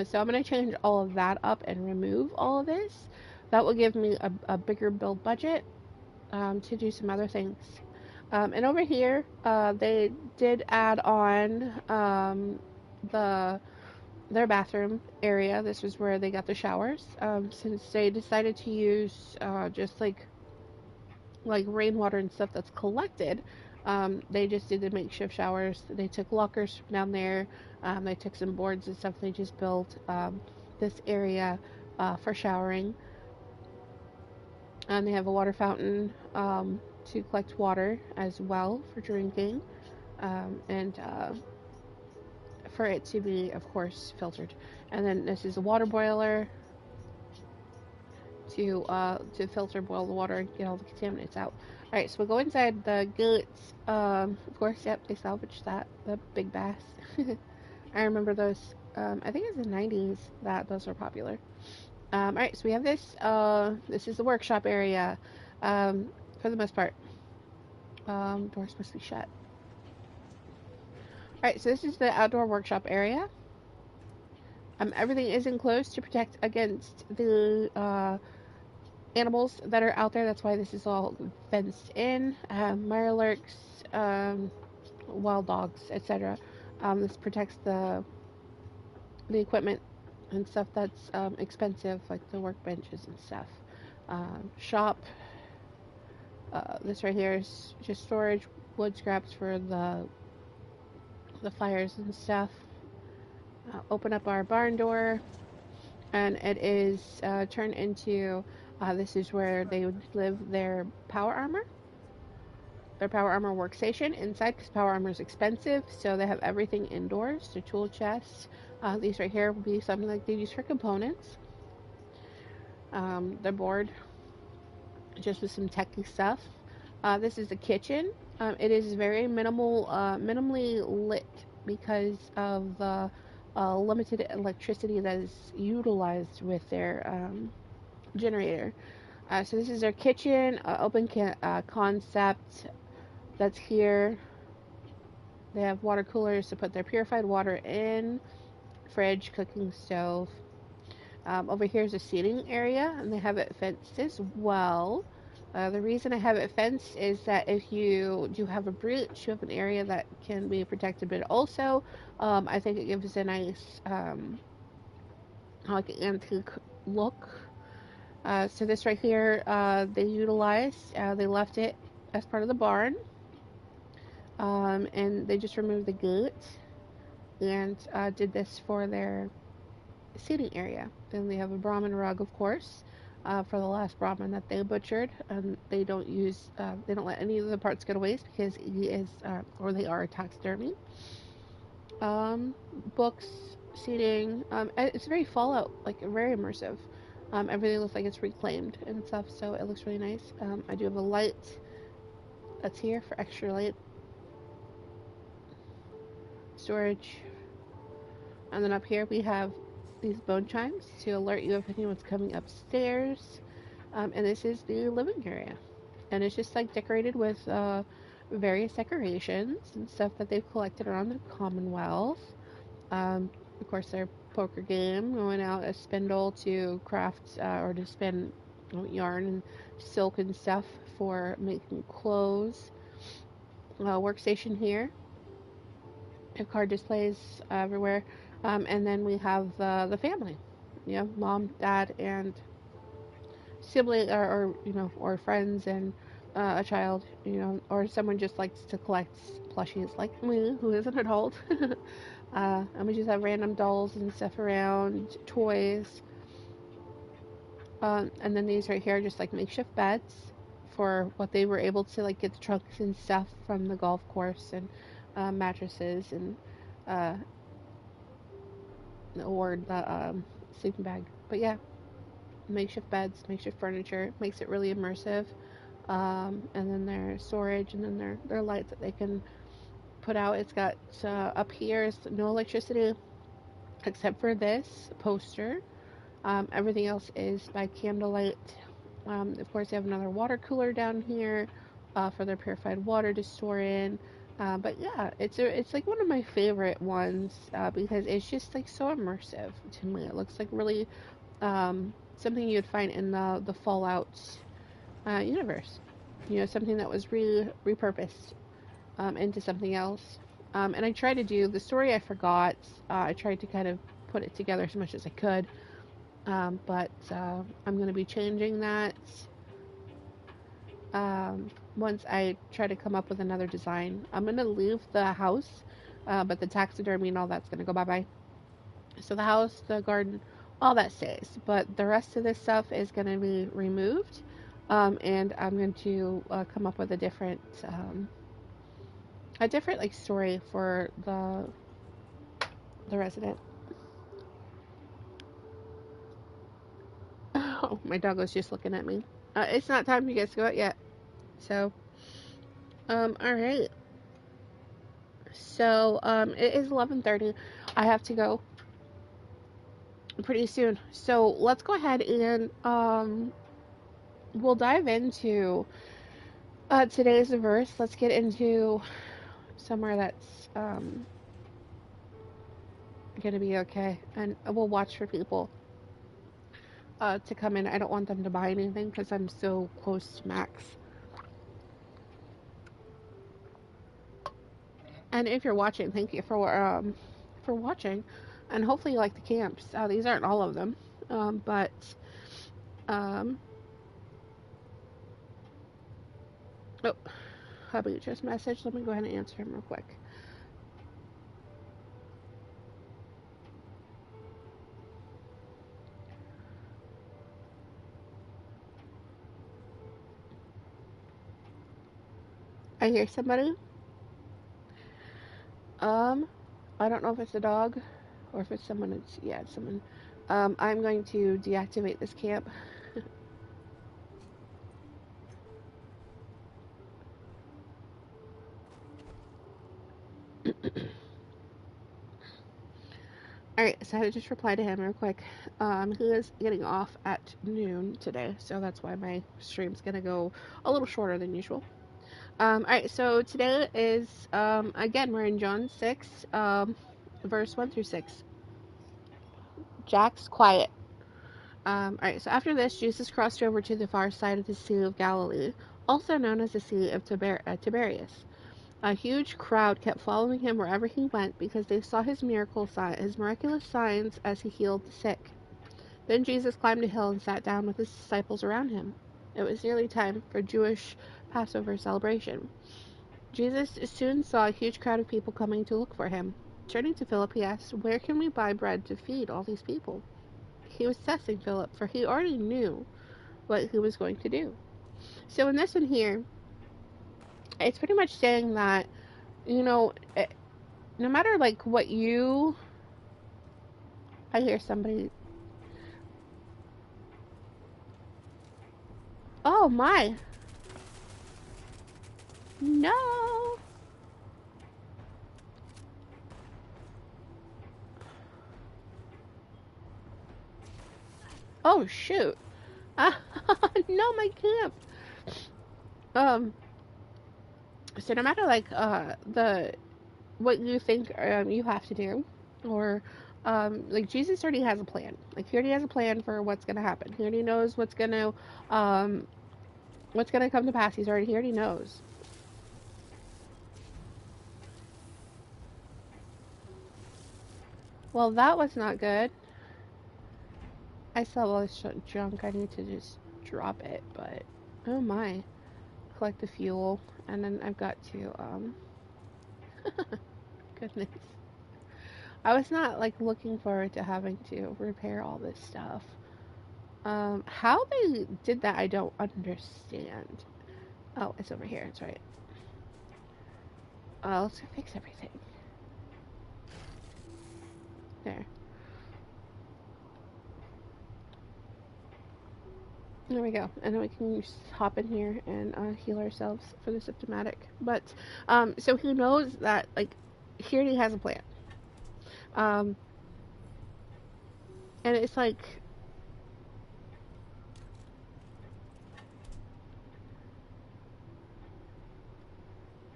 So I'm going to change all of that up and remove all of this. That will give me a bigger build budget to do some other things. And over here, they did add on the their bathroom area. This was where they got the showers. Since they decided to use just like rainwater and stuff that's collected. They just did the makeshift showers. They took lockers from down there. They took some boards and stuff. They just built this area for showering. And they have a water fountain to collect water as well for drinking. And for it to be, of course, filtered. And then this is a water boiler to filter, boil the water, and get all the contaminants out. All right, so we'll go inside the guts. Of course, yep, they salvaged that, the big bass. I remember those. I think it's the 90s that those were popular. All right, so we have this. This is the workshop area, for the most part. Doors must be shut. All right, so this is the outdoor workshop area. Everything is enclosed to protect against the animals that are out there. That's why this is all fenced in. Mirelurks, wild dogs, etc. This protects the equipment and stuff that's expensive, like the workbenches and stuff. Shop. This right here is just storage, wood scraps for the fires and stuff. Open up our barn door, and it is turned into. This is where they would live their power armor. Their power armor workstation inside, because power armor is expensive, so they have everything indoors. Their tool chests. These right here would be something like they use for components. Their board, just with some techy stuff. This is the kitchen. It is very minimally lit because of the limited electricity that is utilized with their generator. So this is their kitchen, open concept that's here. They have water coolers to put their purified water in, fridge, cooking stove. Over here is a seating area, and they have it fenced as well. The reason I have it fenced is that if you do have a breach, you have an area that can be protected, but also I think it gives a nice like antique look. So this right here, they utilized, they left it as part of the barn, and they just removed the gate and did this for their seating area. Then they have a Brahmin rug, of course, for the last Brahmin that they butchered. They don't use, they don't let any of the parts go to waste because he is, or they are taxidermy. Books, seating. It's very Fallout, like very immersive. Everything looks like it's reclaimed and stuff, so it looks really nice. I do have a light that's here for extra light storage. And then up here we have these bone chimes to alert you if anyone's coming upstairs. And this is the living area. And it's just like decorated with various decorations and stuff that they've collected around the Commonwealth. Of course, their poker game, going out a spindle to craft or to spin yarn and silk and stuff for making clothes. Workstation here. We have card displays everywhere. And then we have the family. You know, mom, dad, and sibling, or you know, or friends and a child, you know, or someone just likes to collect plushies like me, who is an adult. And we just have random dolls and stuff around, toys. And then these right here are just like makeshift beds for what they were able to like get the trucks and stuff from the golf course and mattresses and uh, or the sleeping bag. But yeah, makeshift beds, makeshift furniture makes it really immersive. And then their storage, and then their lights that they can put out. It's got up here is no electricity except for this poster. Everything else is by candlelight. Of course, they have another water cooler down here for their purified water to store in. But yeah, it's like one of my favorite ones because it's just like so immersive to me. It looks like really something you'd find in the Fallout universe. You know, something that was repurposed into something else. And I tried to do the story I forgot. I tried to kind of put it together as much as I could. But I'm going to be changing that once I try to come up with another design. I'm going to leave the house, but the taxidermy and all that's going to go bye-bye. So the house, the garden, all that stays. But the rest of this stuff is going to be removed. And I'm going to come up with a different like story for the resident. Oh, my dog was just looking at me. It's not time for you guys to go out yet. So, all right. So, it is 11:30. I have to go pretty soon. So, let's go ahead and we'll dive into today's verse. Let's get into somewhere that's gonna be okay, and we'll watch for people to come in. I don't want them to buy anything because I'm so close to Max. And if you're watching, thank you for watching, and hopefully you like the camps. These aren't all of them, but um, oh, hubby just messaged. Let me go ahead and answer him real quick. I hear somebody. Um, I don't know if it's a dog or if it's someone. It's someone. I'm going to deactivate this camp. Alright, so I just reply to him real quick. He is getting off at noon today, so that's why my stream's gonna go a little shorter than usual. Alright, so today is, again, we're in John 6, verse 1 through 6. Jack's quiet. Alright, so after this, Jesus crossed over to the far side of the Sea of Galilee, also known as the Sea of Tiberias. A huge crowd kept following him wherever he went because they saw his miraculous signs as he healed the sick. Then Jesus climbed a hill and sat down with his disciples around him. It was nearly time for Jewish Passover celebration. Jesus soon saw a huge crowd of people coming to look for him. Turning to Philip, he asked, "Where can we buy bread to feed all these people?" He was testing Philip, for he already knew what he was going to do. So in this one here, it's pretty much saying that, you know, no matter like what you... I hear somebody. Oh my. No. Oh shoot. No, my camp. Um so no matter like the what you think you have to do, or like Jesus already has a plan. Like he already has a plan for what's gonna happen. He already knows what's gonna come to pass. He already knows. Well, that was not good. I saw all this junk. I need to just drop it, but oh my. Collect the fuel, and then I've got to goodness. I was not like looking forward to having to repair all this stuff. How they did that, I don't understand. Oh, it's over here. That's right. Let's fix everything. There. There we go. And then we can just hop in here and heal ourselves for the symptomatic. But, so he knows that, like, he already has a plan. Um, and it's like,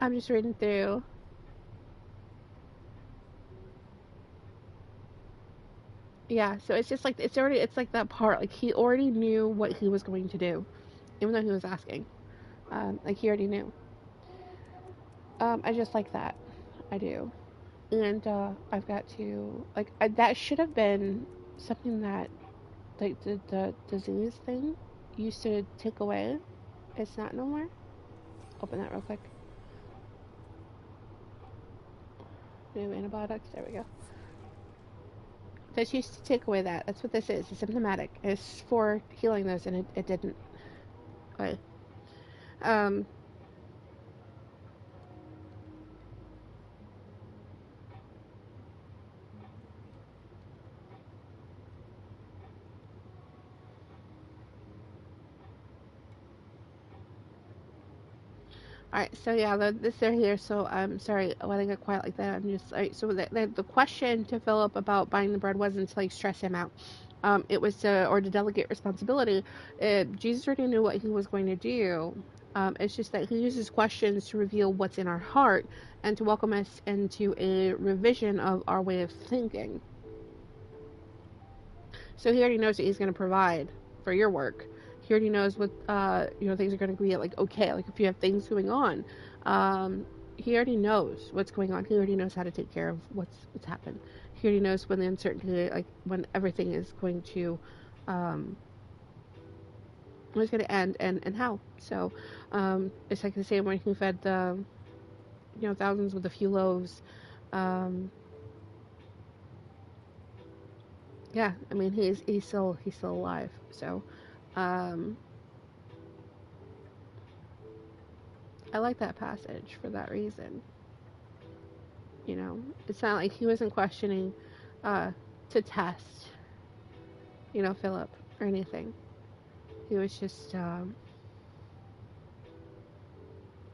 I'm just reading through. Yeah, so it's just like, it's like that part. Like, he already knew what he was going to do, even though he was asking. Like, he already knew. I just like that. I do. And I've got to like that should have been something that like the disease thing used to take away. It's not no more. Open that real quick. New antibiotics. There we go. This used to take away that. That's what this is. It's symptomatic. It's for healing those, and it didn't. Okay. Um. All right. So yeah, this are here. So I'm sorry when I get quiet like that. I'm just like so the question to Philip about buying the bread wasn't to like stress him out. It was to delegate responsibility. Jesus already knew what he was going to do. It's just that he uses questions to reveal what's in our heart and to welcome us into a revision of our way of thinking. So he already knows that he's going to provide for your work. He already knows what things are going to be like. Okay, like if you have things going on, he already knows what's going on. He already knows how to take care of what's happened. He already knows when the uncertainty, like when everything is going to, um, when it's going to end and how. So it's like the same when he fed the thousands with a few loaves. Um, yeah, I mean he's still alive. So um, I like that passage for that reason. It's not like he wasn't questioning uh, to test, Philip or anything. He was just,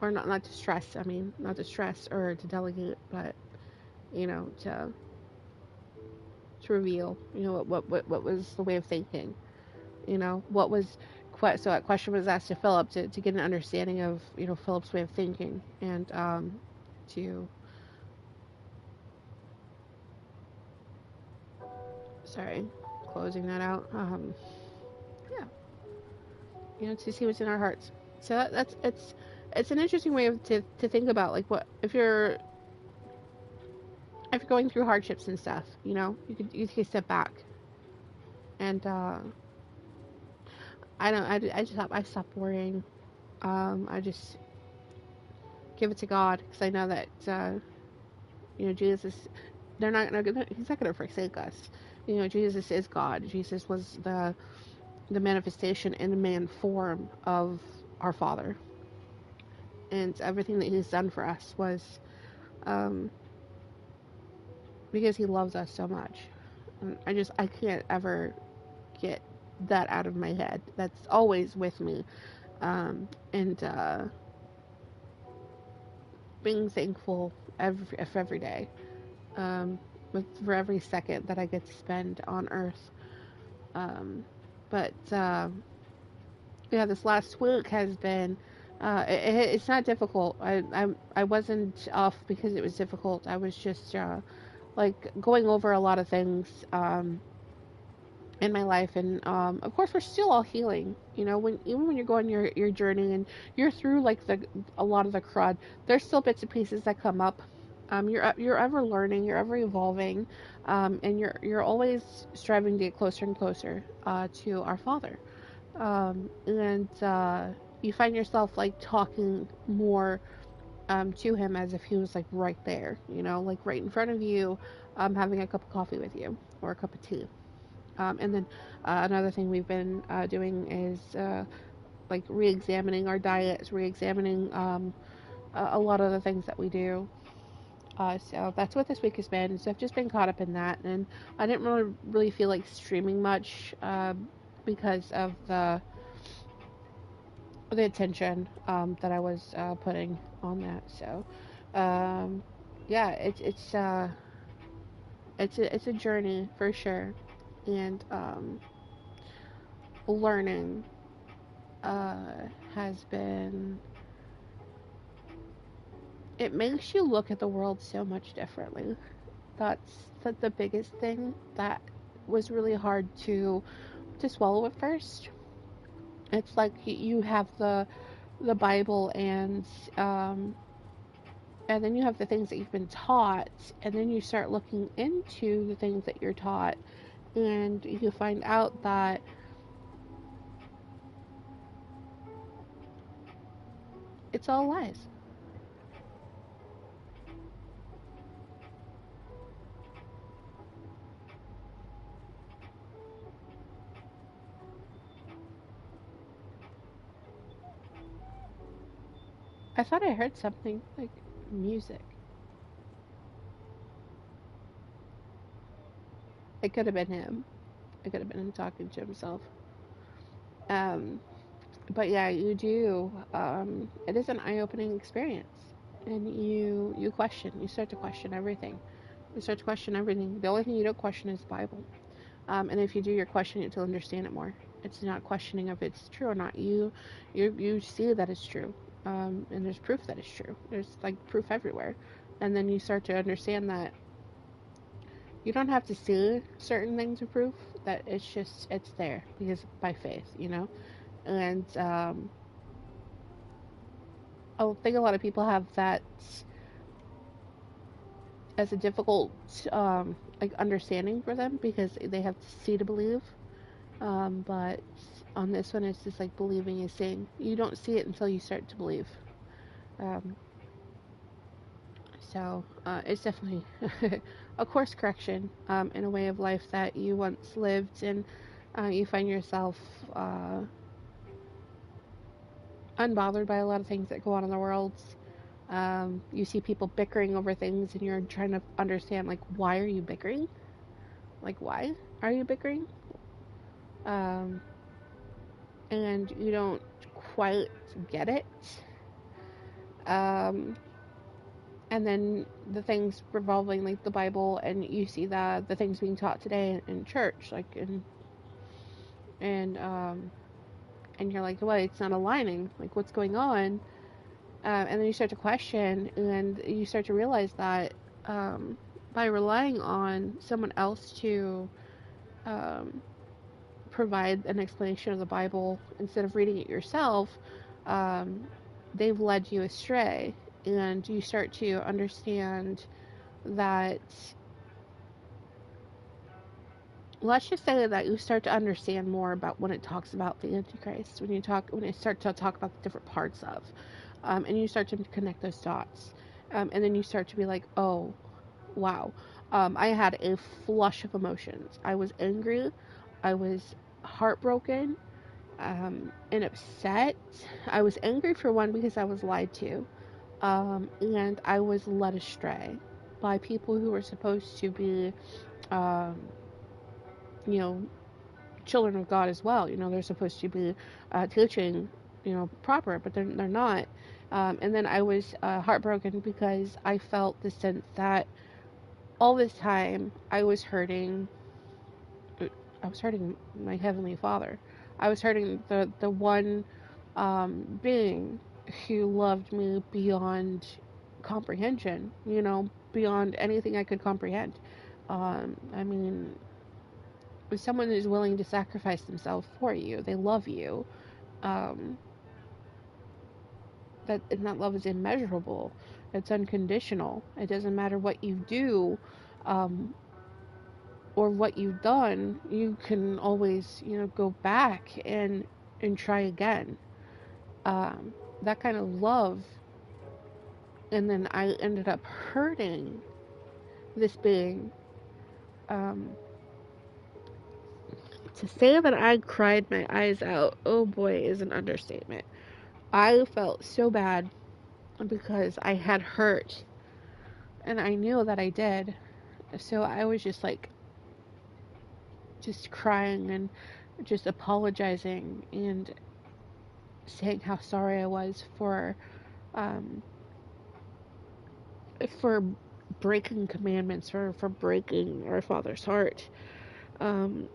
or not to stress. I mean, not to stress or to delegate, but to reveal. What was the way of thinking. What was so that question was asked to Philip to get an understanding of Philip's way of thinking and to sorry closing that out. Yeah, to see what's in our hearts. So that's it's an interesting way to think about like what if you're going through hardships and stuff. You can step back and I stopped worrying. I just give it to God because I know that Jesus. He's not gonna forsake us. Jesus is God. Jesus was the manifestation in man form of our Father, and everything that He's done for us was um, because He loves us so much. And I can't ever get that out of my head. That's always with me, and being thankful every day, for every second that I get to spend on Earth. But yeah, this last week has been. It's not difficult. I wasn't off because it was difficult. I was just like going over a lot of things in my life, and of course we're still all healing. Even when you're going your journey and you're through like a lot of the crud, there's still bits and pieces that come up. You're ever learning, you're ever evolving, and you're always striving to get closer and closer to our Father. And you find yourself like talking more to him as if he was like right there, like right in front of you, having a cup of coffee with you or a cup of tea. And then another thing we've been doing is like re-examining our diets, re-examining a lot of the things that we do. So that's what this week has been. So I've just been caught up in that, and I didn't really feel like streaming much because of the attention that I was putting on that. So um, yeah, it's a journey for sure, and learning has been. It makes you look at the world so much differently. That's the biggest thing that was really hard to swallow at first. It's like you have the Bible, and then you have the things that you've been taught, and then you start looking into the things that you're taught, and you find out that it's all lies. I thought I heard something like music. It could have been him. It could have been him talking to himself. Um, but yeah, you do. It is an eye-opening experience, and you question. You start to question everything. You start to question everything. The only thing you don't question is the Bible. And if you do, you're questioning it to understand it more. It's not questioning if it's true or not. You see that it's true, and there's proof that it's true. There's like proof everywhere, and then you start to understand that you don't have to see certain things to prove that it's there because by faith, you know. And I think a lot of people have that as a difficult like understanding for them because they have to see to believe. But on this one, it's just like believing is seeing. You don't see it until you start to believe. Um, so it's definitely a course correction in a way of life that you once lived, and you find yourself unbothered by a lot of things that go on in the world. You see people bickering over things, and you're trying to understand, like, why are you bickering? Like, why are you bickering? Um, and you don't quite get it. Um, and then the things revolving like the Bible, and you see the things being taught today in church, like and you're like, well, it's not aligning. Like, what's going on? And then you start to question, and you start to realize that by relying on someone else to um, provide an explanation of the Bible instead of reading it yourself, um, they've led you astray, and you start to understand that. Let's just say that you start to understand more about when it talks about the Antichrist, when it starts to talk about the different parts of, and you start to connect those dots, and then you start to be like, oh, wow. I had a flush of emotions. I was angry, I was heartbroken, and upset. I was angry for one because I was lied to, and I was led astray by people who were supposed to be, um, you know, children of God as well. You know, they're supposed to be teaching, you know, proper, but they're not. And then I was heartbroken because I felt the sense that all this time I was hurting my heavenly Father. I was hurting the one being who loved me beyond comprehension. You know, beyond anything I could comprehend. I mean, if someone is willing to sacrifice themselves for you, they love you. Um, and that love is immeasurable. It's unconditional. It doesn't matter what you do, um, or what you've done. You can always, you know, go back and try again. Um, that kind of love, and then I ended up hurting this being, um, To say that I cried my eyes out, oh boy, is an understatement. I felt so bad because I had hurt, and I knew that I did. So I was just like, just crying and just apologizing and saying how sorry I was um, for breaking commandments, for breaking our Father's heart, um,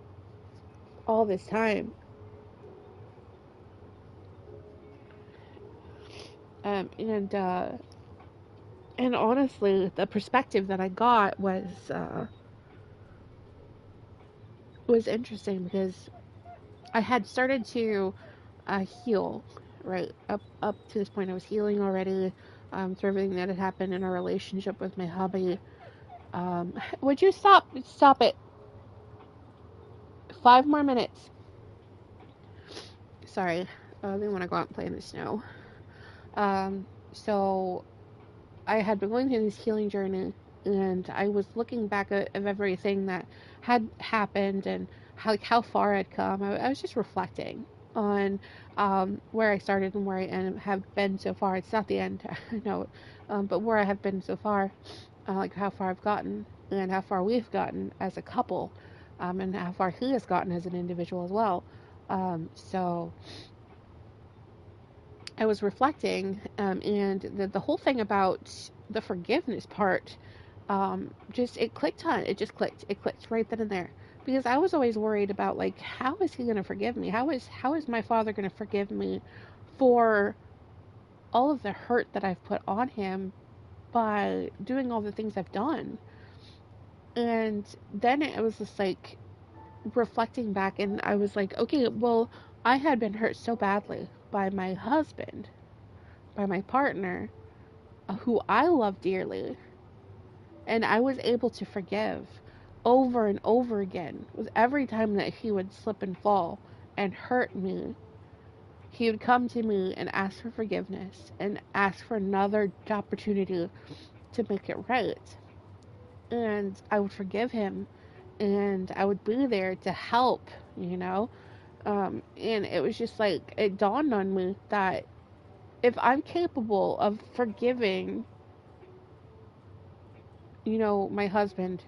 all this time. Um, and uh, and honestly, the perspective that I got was interesting because I had started to heal, right? Up to this point, I was healing already, through everything that had happened in our relationship with my hubby. Would you stop? Stop it. 5 more minutes. Sorry, they want to go out and play in the snow. So I had been going through this healing journey, and I was looking back at everything that had happened and how far I'd come. I was just reflecting on where I started and where I have been so far. It's not the end, I know, but where I have been so far, like how far I've gotten and how far we've gotten as a couple, and how far he has gotten as an individual as well. So I was reflecting, and the whole thing about the forgiveness part, just it clicked on. It just clicked. It clicked right then and there. Because I was always worried about, like, how is he going to forgive me? How is my father going to forgive me for all of the hurt that I've put on him by doing all the things I've done? And then it was just like reflecting back, and I was like, okay, well, I had been hurt so badly by my husband, by my partner, who I love dearly, and I was able to forgive over and over again. With every time that he would slip and fall and hurt me, he would come to me and ask for forgiveness and ask for another opportunity to make it right. And I would forgive him, and I would be there to help, you know? And it was just like, it dawned on me that if I'm capable of forgiving, my husband,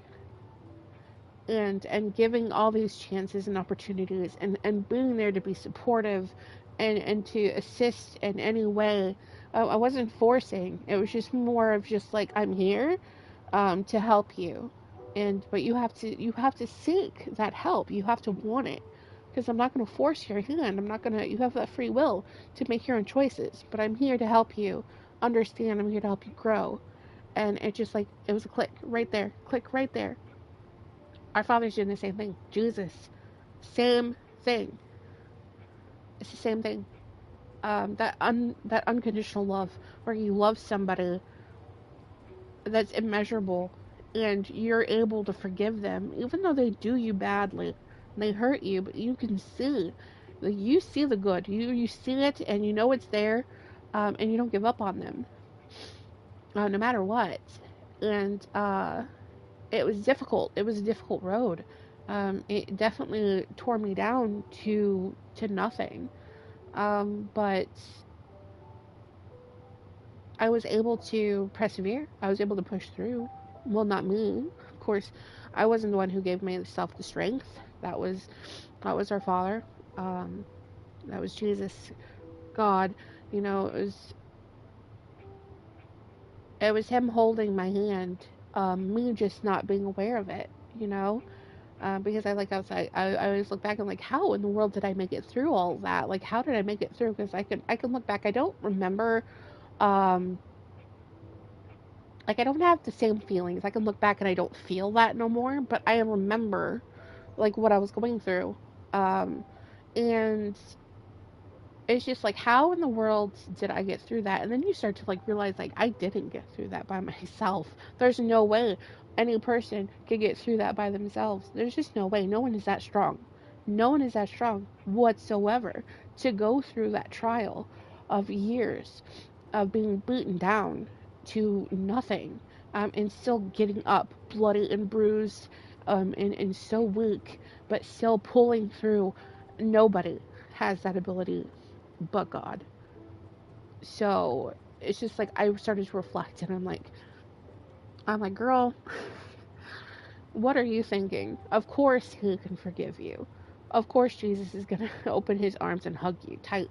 and giving all these chances and opportunities, and being there to be supportive and to assist in any way. I wasn't forcing. It was just more of just like, I'm here to help you, but you have to seek that help. You have to want it, because I'm not going to force your hand. I'm not going to. You have that free will to make your own choices, but I'm here to help you understand. I'm here to help you grow. And it just, like, it was a click right there. Our Father's doing the same thing. Jesus, same thing. It's the same thing. That unconditional love, where you love somebody that's immeasurable, and you're able to forgive them, even though they do you badly, they hurt you, but you can see, like, you see the good. You see it, and you know it's there, and you don't give up on them, no matter what. And it was difficult. It was a difficult road. It definitely tore me down to nothing. But I was able to persevere. I was able to push through. Well, not me, of course. I wasn't the one who gave myself the strength. That was our Father. Um, that was Jesus, God. It was Him holding my hand. Me just not being aware of it. You know. Because I always look back and, like, how in the world did I make it through all that? Like, how did I make it through? Because I can look back. I don't remember, um, like, I don't have the same feelings. I can look back and I don't feel that no more, but I remember, like, what I was going through. Um, and it's just like, how in the world did I get through that? And then you start to, like, realize, like, I didn't get through that by myself. There's no way any person could get through that by themselves. There's just no way. No one is that strong. No one is that strong whatsoever to go through that trial of years of being beaten down to nothing, and still getting up bloody and bruised, and so weak, but still pulling through. Nobody has that ability but God. So it's just like I started to reflect, and I'm like, girl, what are you thinking? Of course he can forgive you. Of course Jesus is gonna open his arms and hug you tight.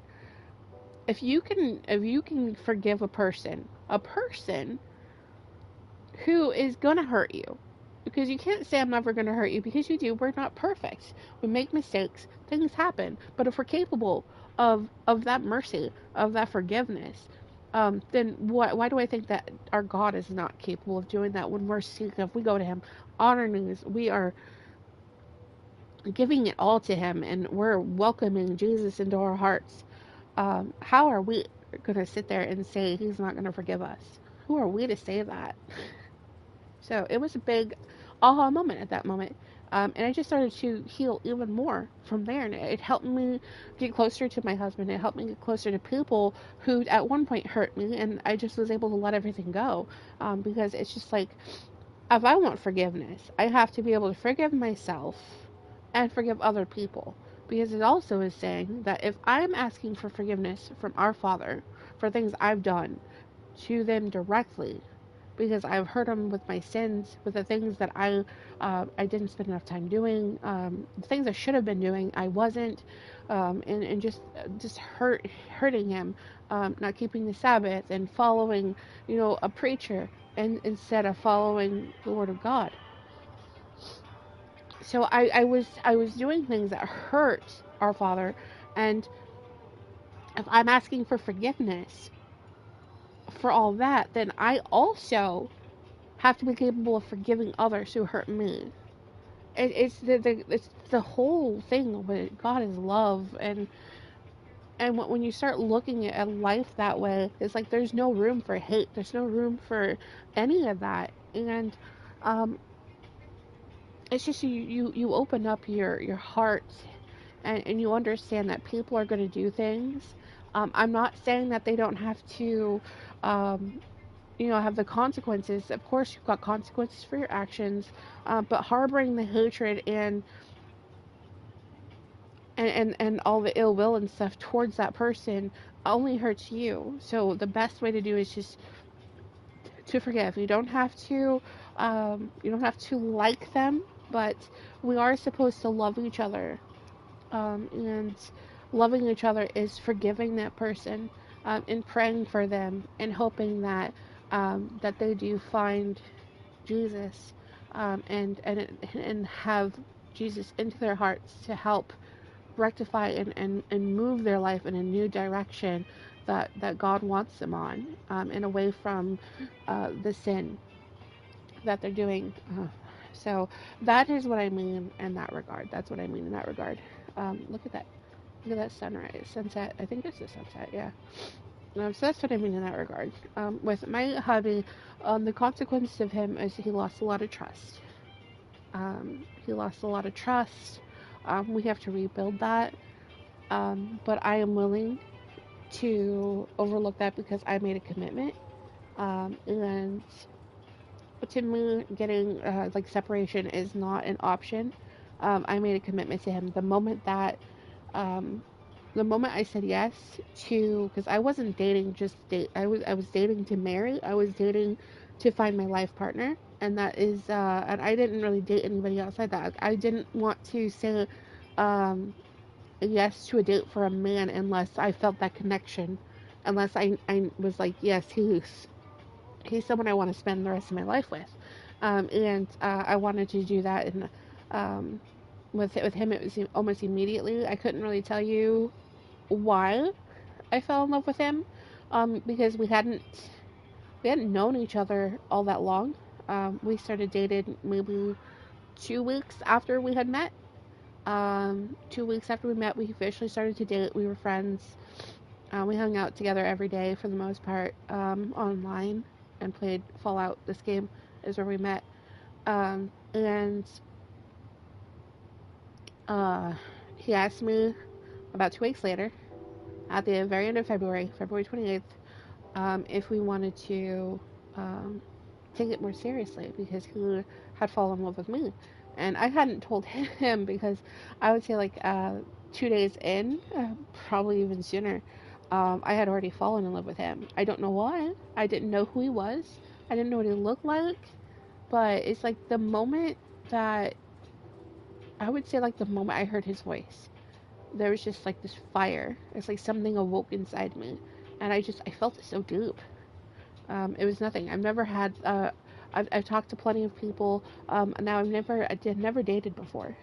If you can forgive a person who is gonna hurt you, because you can't say I'm never gonna hurt you, because you do. We're not perfect. We make mistakes. Things happen. But if we're capable of that mercy, of that forgiveness, then why do I think that our God is not capable of doing that when we're seeking? If we go to Him on our knees, we are giving it all to Him, and we're welcoming Jesus into our hearts. How are we going to sit there and say He's not going to forgive us? Who are we to say that? So it was a big aha moment at that moment. And I just started to heal even more from there. And it helped me get closer to my husband. It helped me get closer to people who at one point hurt me. And I just was able to let everything go. Because it's just like, if I want forgiveness, I have to be able to forgive myself and forgive other people. Because it also is saying that if I'm asking for forgiveness from our Father for things I've done to them directly, because I've hurt them with my sins, with the things that I didn't spend enough time doing, the things I should have been doing, I wasn't, and just hurting him, not keeping the Sabbath and following, a preacher, and instead of following the Word of God. So I was doing things that hurt our Father, and if I'm asking for forgiveness for all that, then I also have to be capable of forgiving others who hurt me. It's the whole thing with God is love, and when you start looking at life that way, it's like there's no room for hate. There's no room for any of that, and um, it's just you open up your heart, and you understand that people are going to do things. I'm not saying that they don't have to. Um, have the consequences. Of course, you've got consequences for your actions, but harboring the hatred and all the ill will and stuff towards that person only hurts you. So the best way to do is just to forgive. You don't have to like them, but we are supposed to love each other. And loving each other is forgiving that person, and praying for them, and hoping that they do find Jesus, and have Jesus into their hearts to help rectify and move their life in a new direction that God wants them on, and away from the sin that they're doing. So that is what I mean in that regard. That's what I mean in that regard. Look at that. Look at that sunset. I think it's a sunset. Yeah. So that's what I mean in that regard. With my hubby, the consequence of him is he lost a lot of trust. He lost a lot of trust. We have to rebuild that. But I am willing to overlook that because I made a commitment. And to me, getting separation is not an option. I made a commitment to him um, the moment I said yes to, because I wasn't dating just date. I was dating to marry. I was dating to find my life partner, and that is and I didn't really date anybody outside that. I didn't want to say um, yes to a date for a man unless I felt that connection, unless I was like, yes, he's someone I want to spend the rest of my life with, and I wanted to do that, and with him it was almost immediately. I couldn't really tell you why I fell in love with him, because we hadn't known each other all that long. We started dating maybe 2 weeks after we had met. 2 weeks after we met, we officially started to date. We were friends. We hung out together every day for the most part, online, and played Fallout. This game is where we met. And he asked me about 2 weeks later, at the very end of February 28th, if we wanted to take it more seriously, because he had fallen in love with me. And I hadn't told him because I would say like 2 days in, probably even sooner, I had already fallen in love with him. I don't know why. I didn't know who he was. I didn't know what he looked like. But it's like the moment that I would say, like the moment I heard his voice, there was just like this fire. It's like something awoke inside me, and I felt it so deep. It was nothing. I've never had. I've talked to plenty of people. Now I did never dated before.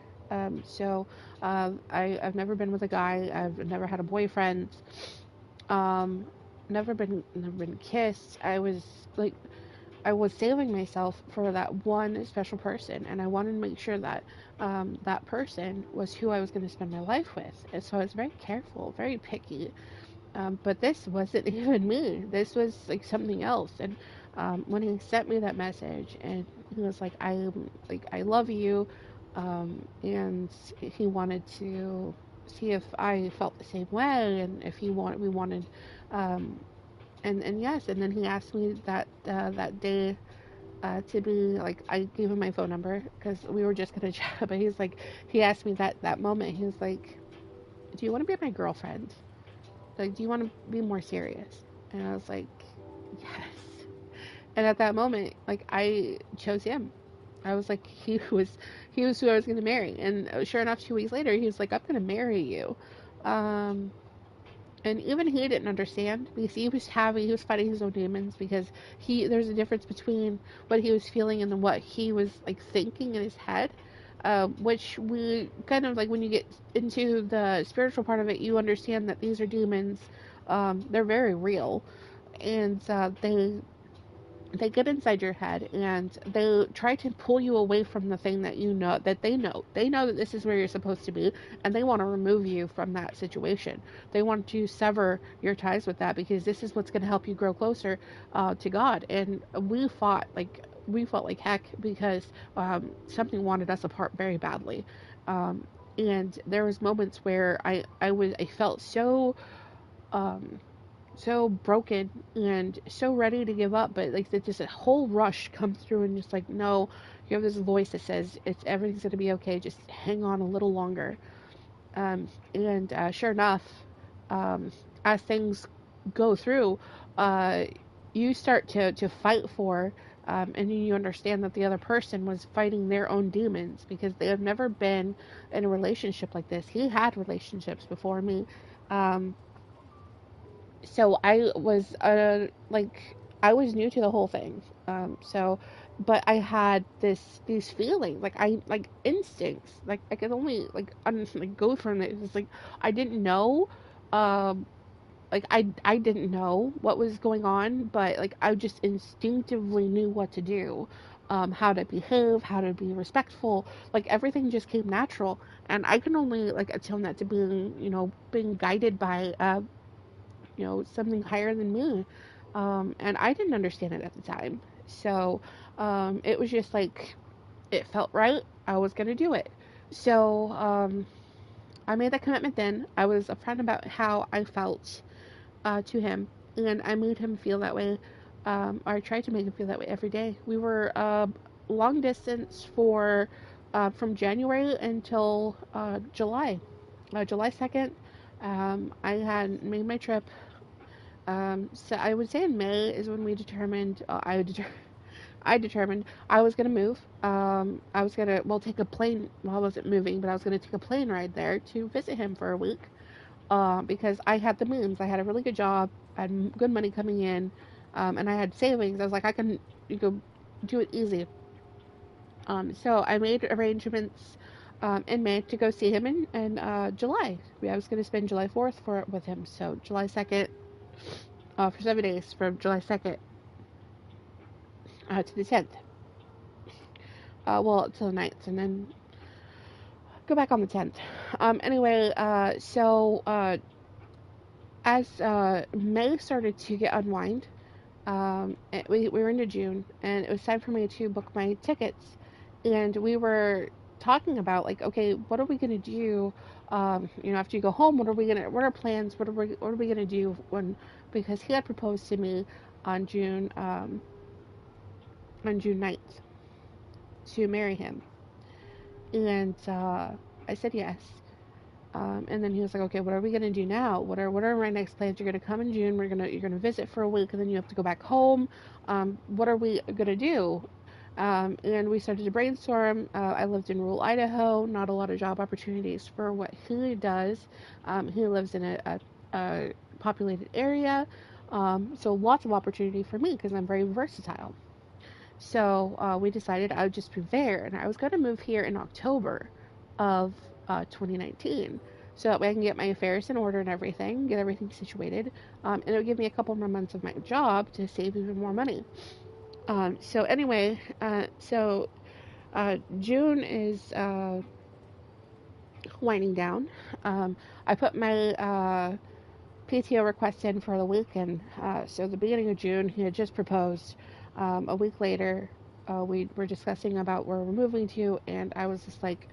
So I've never been with a guy. I've never had a boyfriend. Um, never been kissed. Like I was saving myself for that one special person, and I wanted to make sure that that person was who I was going to spend my life with. And so I was very careful, very picky. But this wasn't even me. This was like something else. And when he sent me that message, and he was like, I love you," and he wanted to see if I felt the same way, and if we wanted, um, and yes, and then he asked me that day. To be like, I gave him my phone number because we were just gonna chat, but he asked me that moment. He was like, "Do you want to be my girlfriend? Like, do you want to be more serious?" And I was like, "Yes." And at that moment, like, I chose him. I was like, he was who I was gonna marry. And sure enough, 2 weeks later, he was like, "I'm gonna marry you." Um, and even he didn't understand because he was fighting his own demons because there's a difference between what he was feeling and then what he was like thinking in his head. Which we kind of like, when you get into the spiritual part of it, you understand that these are demons. They're very real, and they get inside your head and they try to pull you away from the thing that they know that this is where you're supposed to be, and they want to remove you from that situation. They want to sever your ties with that because this is what's going to help you grow closer to God. And we fought like heck because something wanted us apart very badly. And there was moments where I felt um, so broken and so ready to give up, but like just a whole rush comes through and just like, no, you have this voice that says everything's gonna be okay, just hang on a little longer. And sure enough, um, as things go through, uh, you start to fight for, and you understand that the other person was fighting their own demons because they have never been in a relationship like this. He had relationships before me. Um, so I was new to the whole thing. But I had these feelings, like I like instincts, like I could only like go from it. It's like I didn't know, um, like I didn't know what was going on, but like I just instinctively knew what to do, how to behave, how to be respectful. Like everything just came natural, and I can only like atone that to being guided by something higher than me. And I didn't understand it at the time. So it was just like, it felt right. I was going to do it. So I made that commitment then. I was upfront about how I felt to him, and I made him feel that way. Or I tried to make him feel that way every day. We were long distance for from January until July 2nd. I had made my trip. So I would say in May is when we determined, I determined I was going to move. I was going to, well, take a plane. Well, I wasn't moving, but I was going to take a plane ride there to visit him for a week. Because I had the means. I had a really good job. I had good money coming in. And I had savings. I was like, you could do it easy. So I made arrangements in May to go see him in July. I was going to spend July 4th with him. So July 2nd, for 7 days from July 2nd to the 10th. Well, till the 9th, and then go back on the 10th. Anyway, so as May started to get unwind, we were into June, and it was time for me to book my tickets. And we were talking about, like, okay, what are we gonna do? After you go home, what are our plans? What are we gonna do because he had proposed to me on June 9th to marry him. And I said yes. And then he was like, okay, what are we gonna do now? What are my next plans? You're gonna come in June. You're gonna visit for a week, and then you have to go back home. What are we gonna do? And we started to brainstorm. I lived in rural Idaho, not a lot of job opportunities for what he does. He lives in a populated area, so lots of opportunity for me because I'm very versatile. So we decided I would just move there, and I was going to move here in October of 2019, so that way I can get my affairs in order and everything, get everything situated, and it would give me a couple more months of my job to save even more money. So anyway, June is winding down. I put my PTO request in for the weekend. So the beginning of June, he had just proposed. A week later, we were discussing about where we're moving to, and I was just like,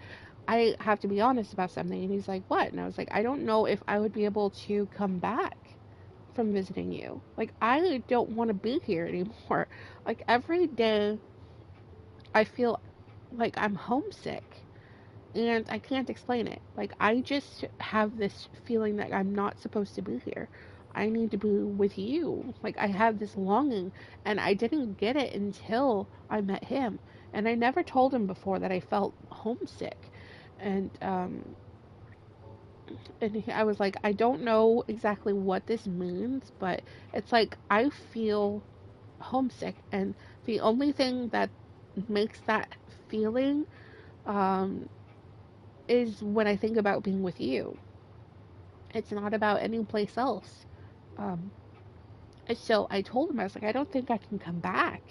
I have to be honest about something. And he's like, what? And I was like, I don't know if I would be able to come back from visiting you. Like, I don't want to be here anymore. Like, every day, I feel like I'm homesick. And I can't explain it. Like, I just have this feeling that I'm not supposed to be here. I need to be with you. Like, I have this longing, and I didn't get it until I met him. And I never told him before that I felt homesick. And I was like, I don't know exactly what this means, but it's like I feel homesick, and the only thing that makes that feeling um, is when I think about being with you. It's not about any place else. Um, so I told him, I was like, I don't think I can come back.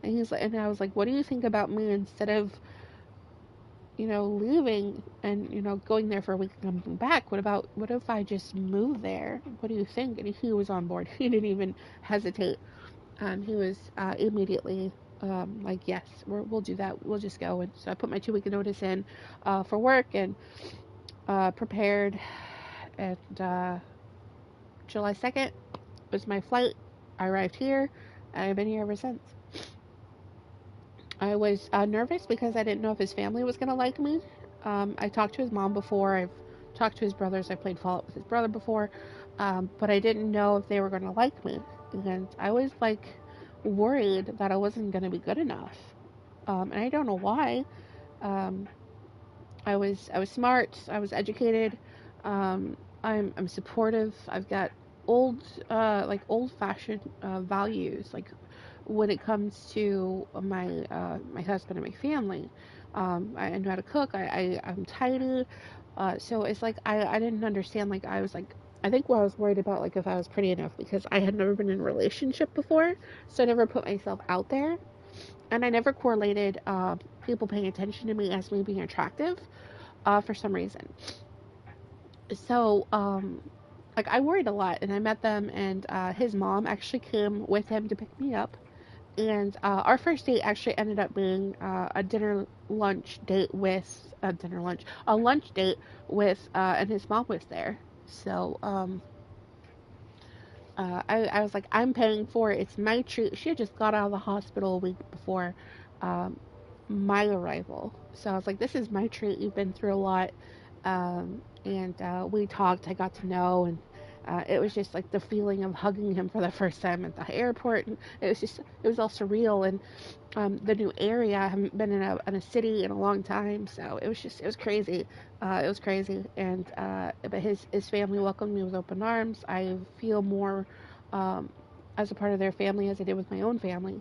And he's like, and I was like, what do you think about me instead of, leaving and, going there for a week and coming back? What if I just move there? What do you think? And he was on board. He didn't even hesitate. He was immediately like, yes, we'll do that. We'll just go. And so I put my 2 week notice in for work and prepared. And July 2nd was my flight. I arrived here, and I've been here ever since. I was nervous because I didn't know if his family was going to like me. I talked to his mom before. I've talked to his brothers. I played Fallout with his brother before. But I didn't know if they were going to like me. And I was like worried that I wasn't going to be good enough. And I don't know why. Um, I was smart. I was educated. I'm supportive. I've got old fashioned values, like when it comes to my husband and my family. I know how to cook. I'm tidy. So it's like I didn't understand. Like I was like, I think what I was worried about, like if I was pretty enough, because I had never been in a relationship before, so I never put myself out there, and I never correlated people paying attention to me as me being attractive for some reason. So, like I worried a lot, and I met them, and his mom actually came with him to pick me up, and our first date actually ended up being a dinner lunch date with a lunch date with, and his mom was there. So, I was like, I'm paying for it. It's my treat. She had just got out of the hospital a week before um, my arrival. So I was like, this is my treat. You've been through a lot. And we talked. I got to know. And it was just like the feeling of hugging him for the first time at the airport. And it was all surreal. And the new area, I haven't been in a city in a long time. So it was crazy. It was crazy. And but his family welcomed me with open arms. I feel more um, as a part of their family as I did with my own family.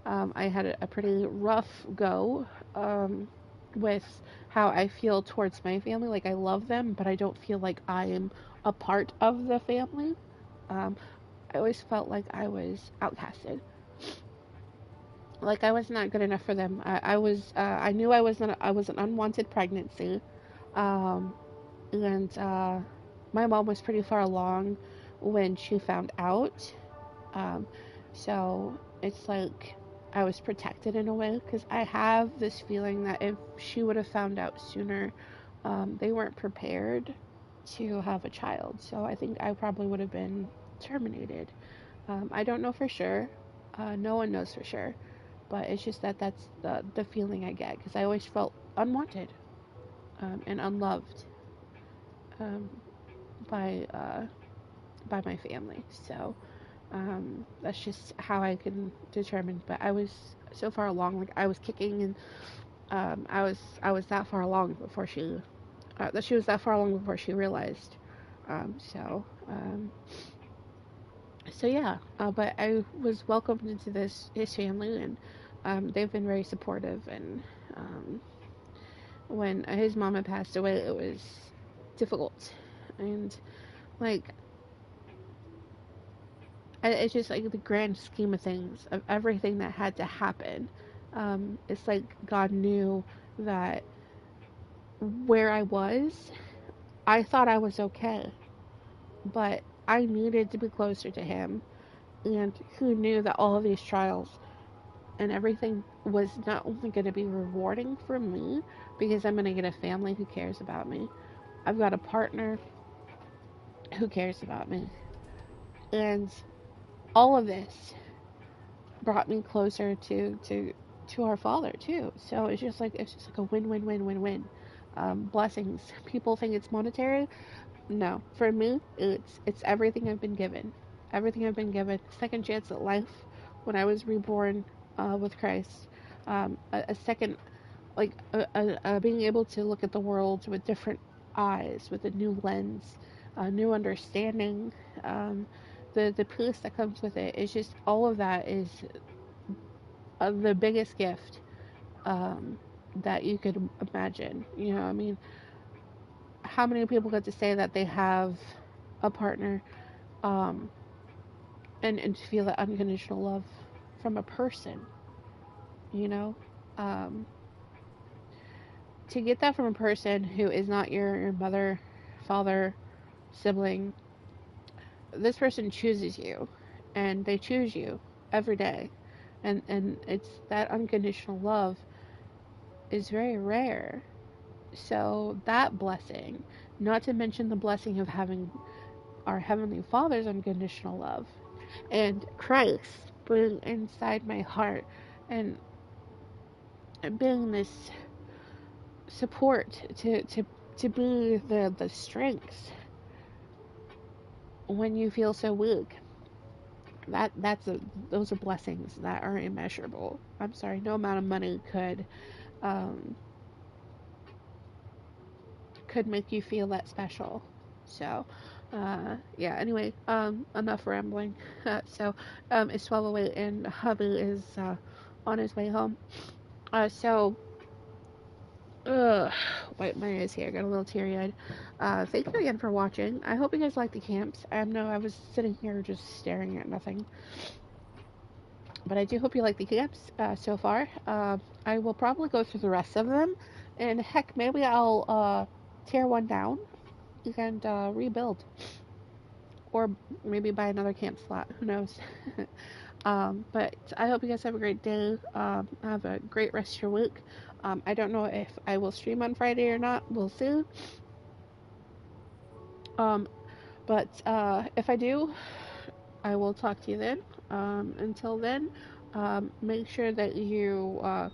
I had a pretty rough go with how I feel towards my family. Like I love them, but I don't feel like I am a part of the family. Um, I always felt like I was outcasted, like I was not good enough for them. I knew I was an unwanted pregnancy, um, and my mom was pretty far along when she found out. Um, so it's like I was protected in a way because I have this feeling that if she would have found out sooner, they weren't prepared to have a child. So I think I probably would have been terminated. I don't know for sure. No one knows for sure, but it's just that that's the feeling I get because I always felt unwanted, and unloved, um, by my family. So that's just how I can determine. But I was so far along, like I was kicking, and I was that far along before she was that far along before she realized. Um, so um, so yeah, but I was welcomed into his family, and they've been very supportive. And um, when his mama passed away, it was difficult, and like it's just like the grand scheme of things of everything that had to happen. It's like God knew that where I was, I thought I was okay, but I needed to be closer to Him, and who knew that all of these trials and everything was not only going to be rewarding for me because I'm going to get a family who cares about me. I've got a partner who cares about me. And all of this brought me closer to our Father too. So it's just like a win. Blessings. People think it's monetary. No, for me, it's everything I've been given. Everything I've been given. Second chance at life when I was reborn with Christ. A second, like being able to look at the world with different eyes, with a new lens, a new understanding. Um, the peace that comes with it is just all of that is the biggest gift that you could imagine. You know, I mean, how many people get to say that they have a partner, um, and to feel that unconditional love from a person, you know? Um, to get that from a person who is not your mother, father, sibling, this person chooses you, and they choose you every day. And it's that unconditional love is very rare. So that blessing, not to mention the blessing of having our Heavenly Father's unconditional love, and Christ being inside my heart, and being this support to be the strength when you feel so weak. Those are blessings that are immeasurable. I'm sorry, no amount of money um, could make you feel that special. So, yeah. Anyway, enough rambling. It's 12:08 and hubby is on his way home. So, wipe my eyes here. I got a little teary-eyed. Thank you again for watching. I hope you guys liked the camps. I know I was sitting here just staring at nothing, but I do hope you like the camps so far. I will probably go through the rest of them, and heck, maybe I'll tear one down and rebuild, or maybe buy another camp slot. Who knows? But I hope you guys have a great day. Have a great rest of your week. I don't know if I will stream on Friday or not. We'll see. Um, but if I do, I will talk to you then. Until then, make sure that you are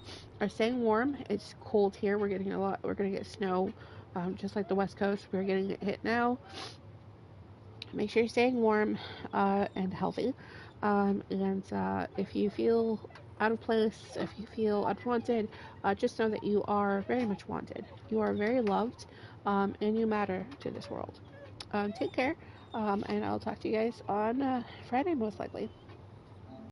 staying warm. It's cold here. We're getting a lot. We're gonna get snow, just like the West Coast. We're getting it hit now. Make sure you're staying warm and healthy. And if you feel out of place, if you feel unwanted, just know that you are very much wanted. You are very loved, and you matter to this world. Take care, and I'll talk to you guys on Friday most likely.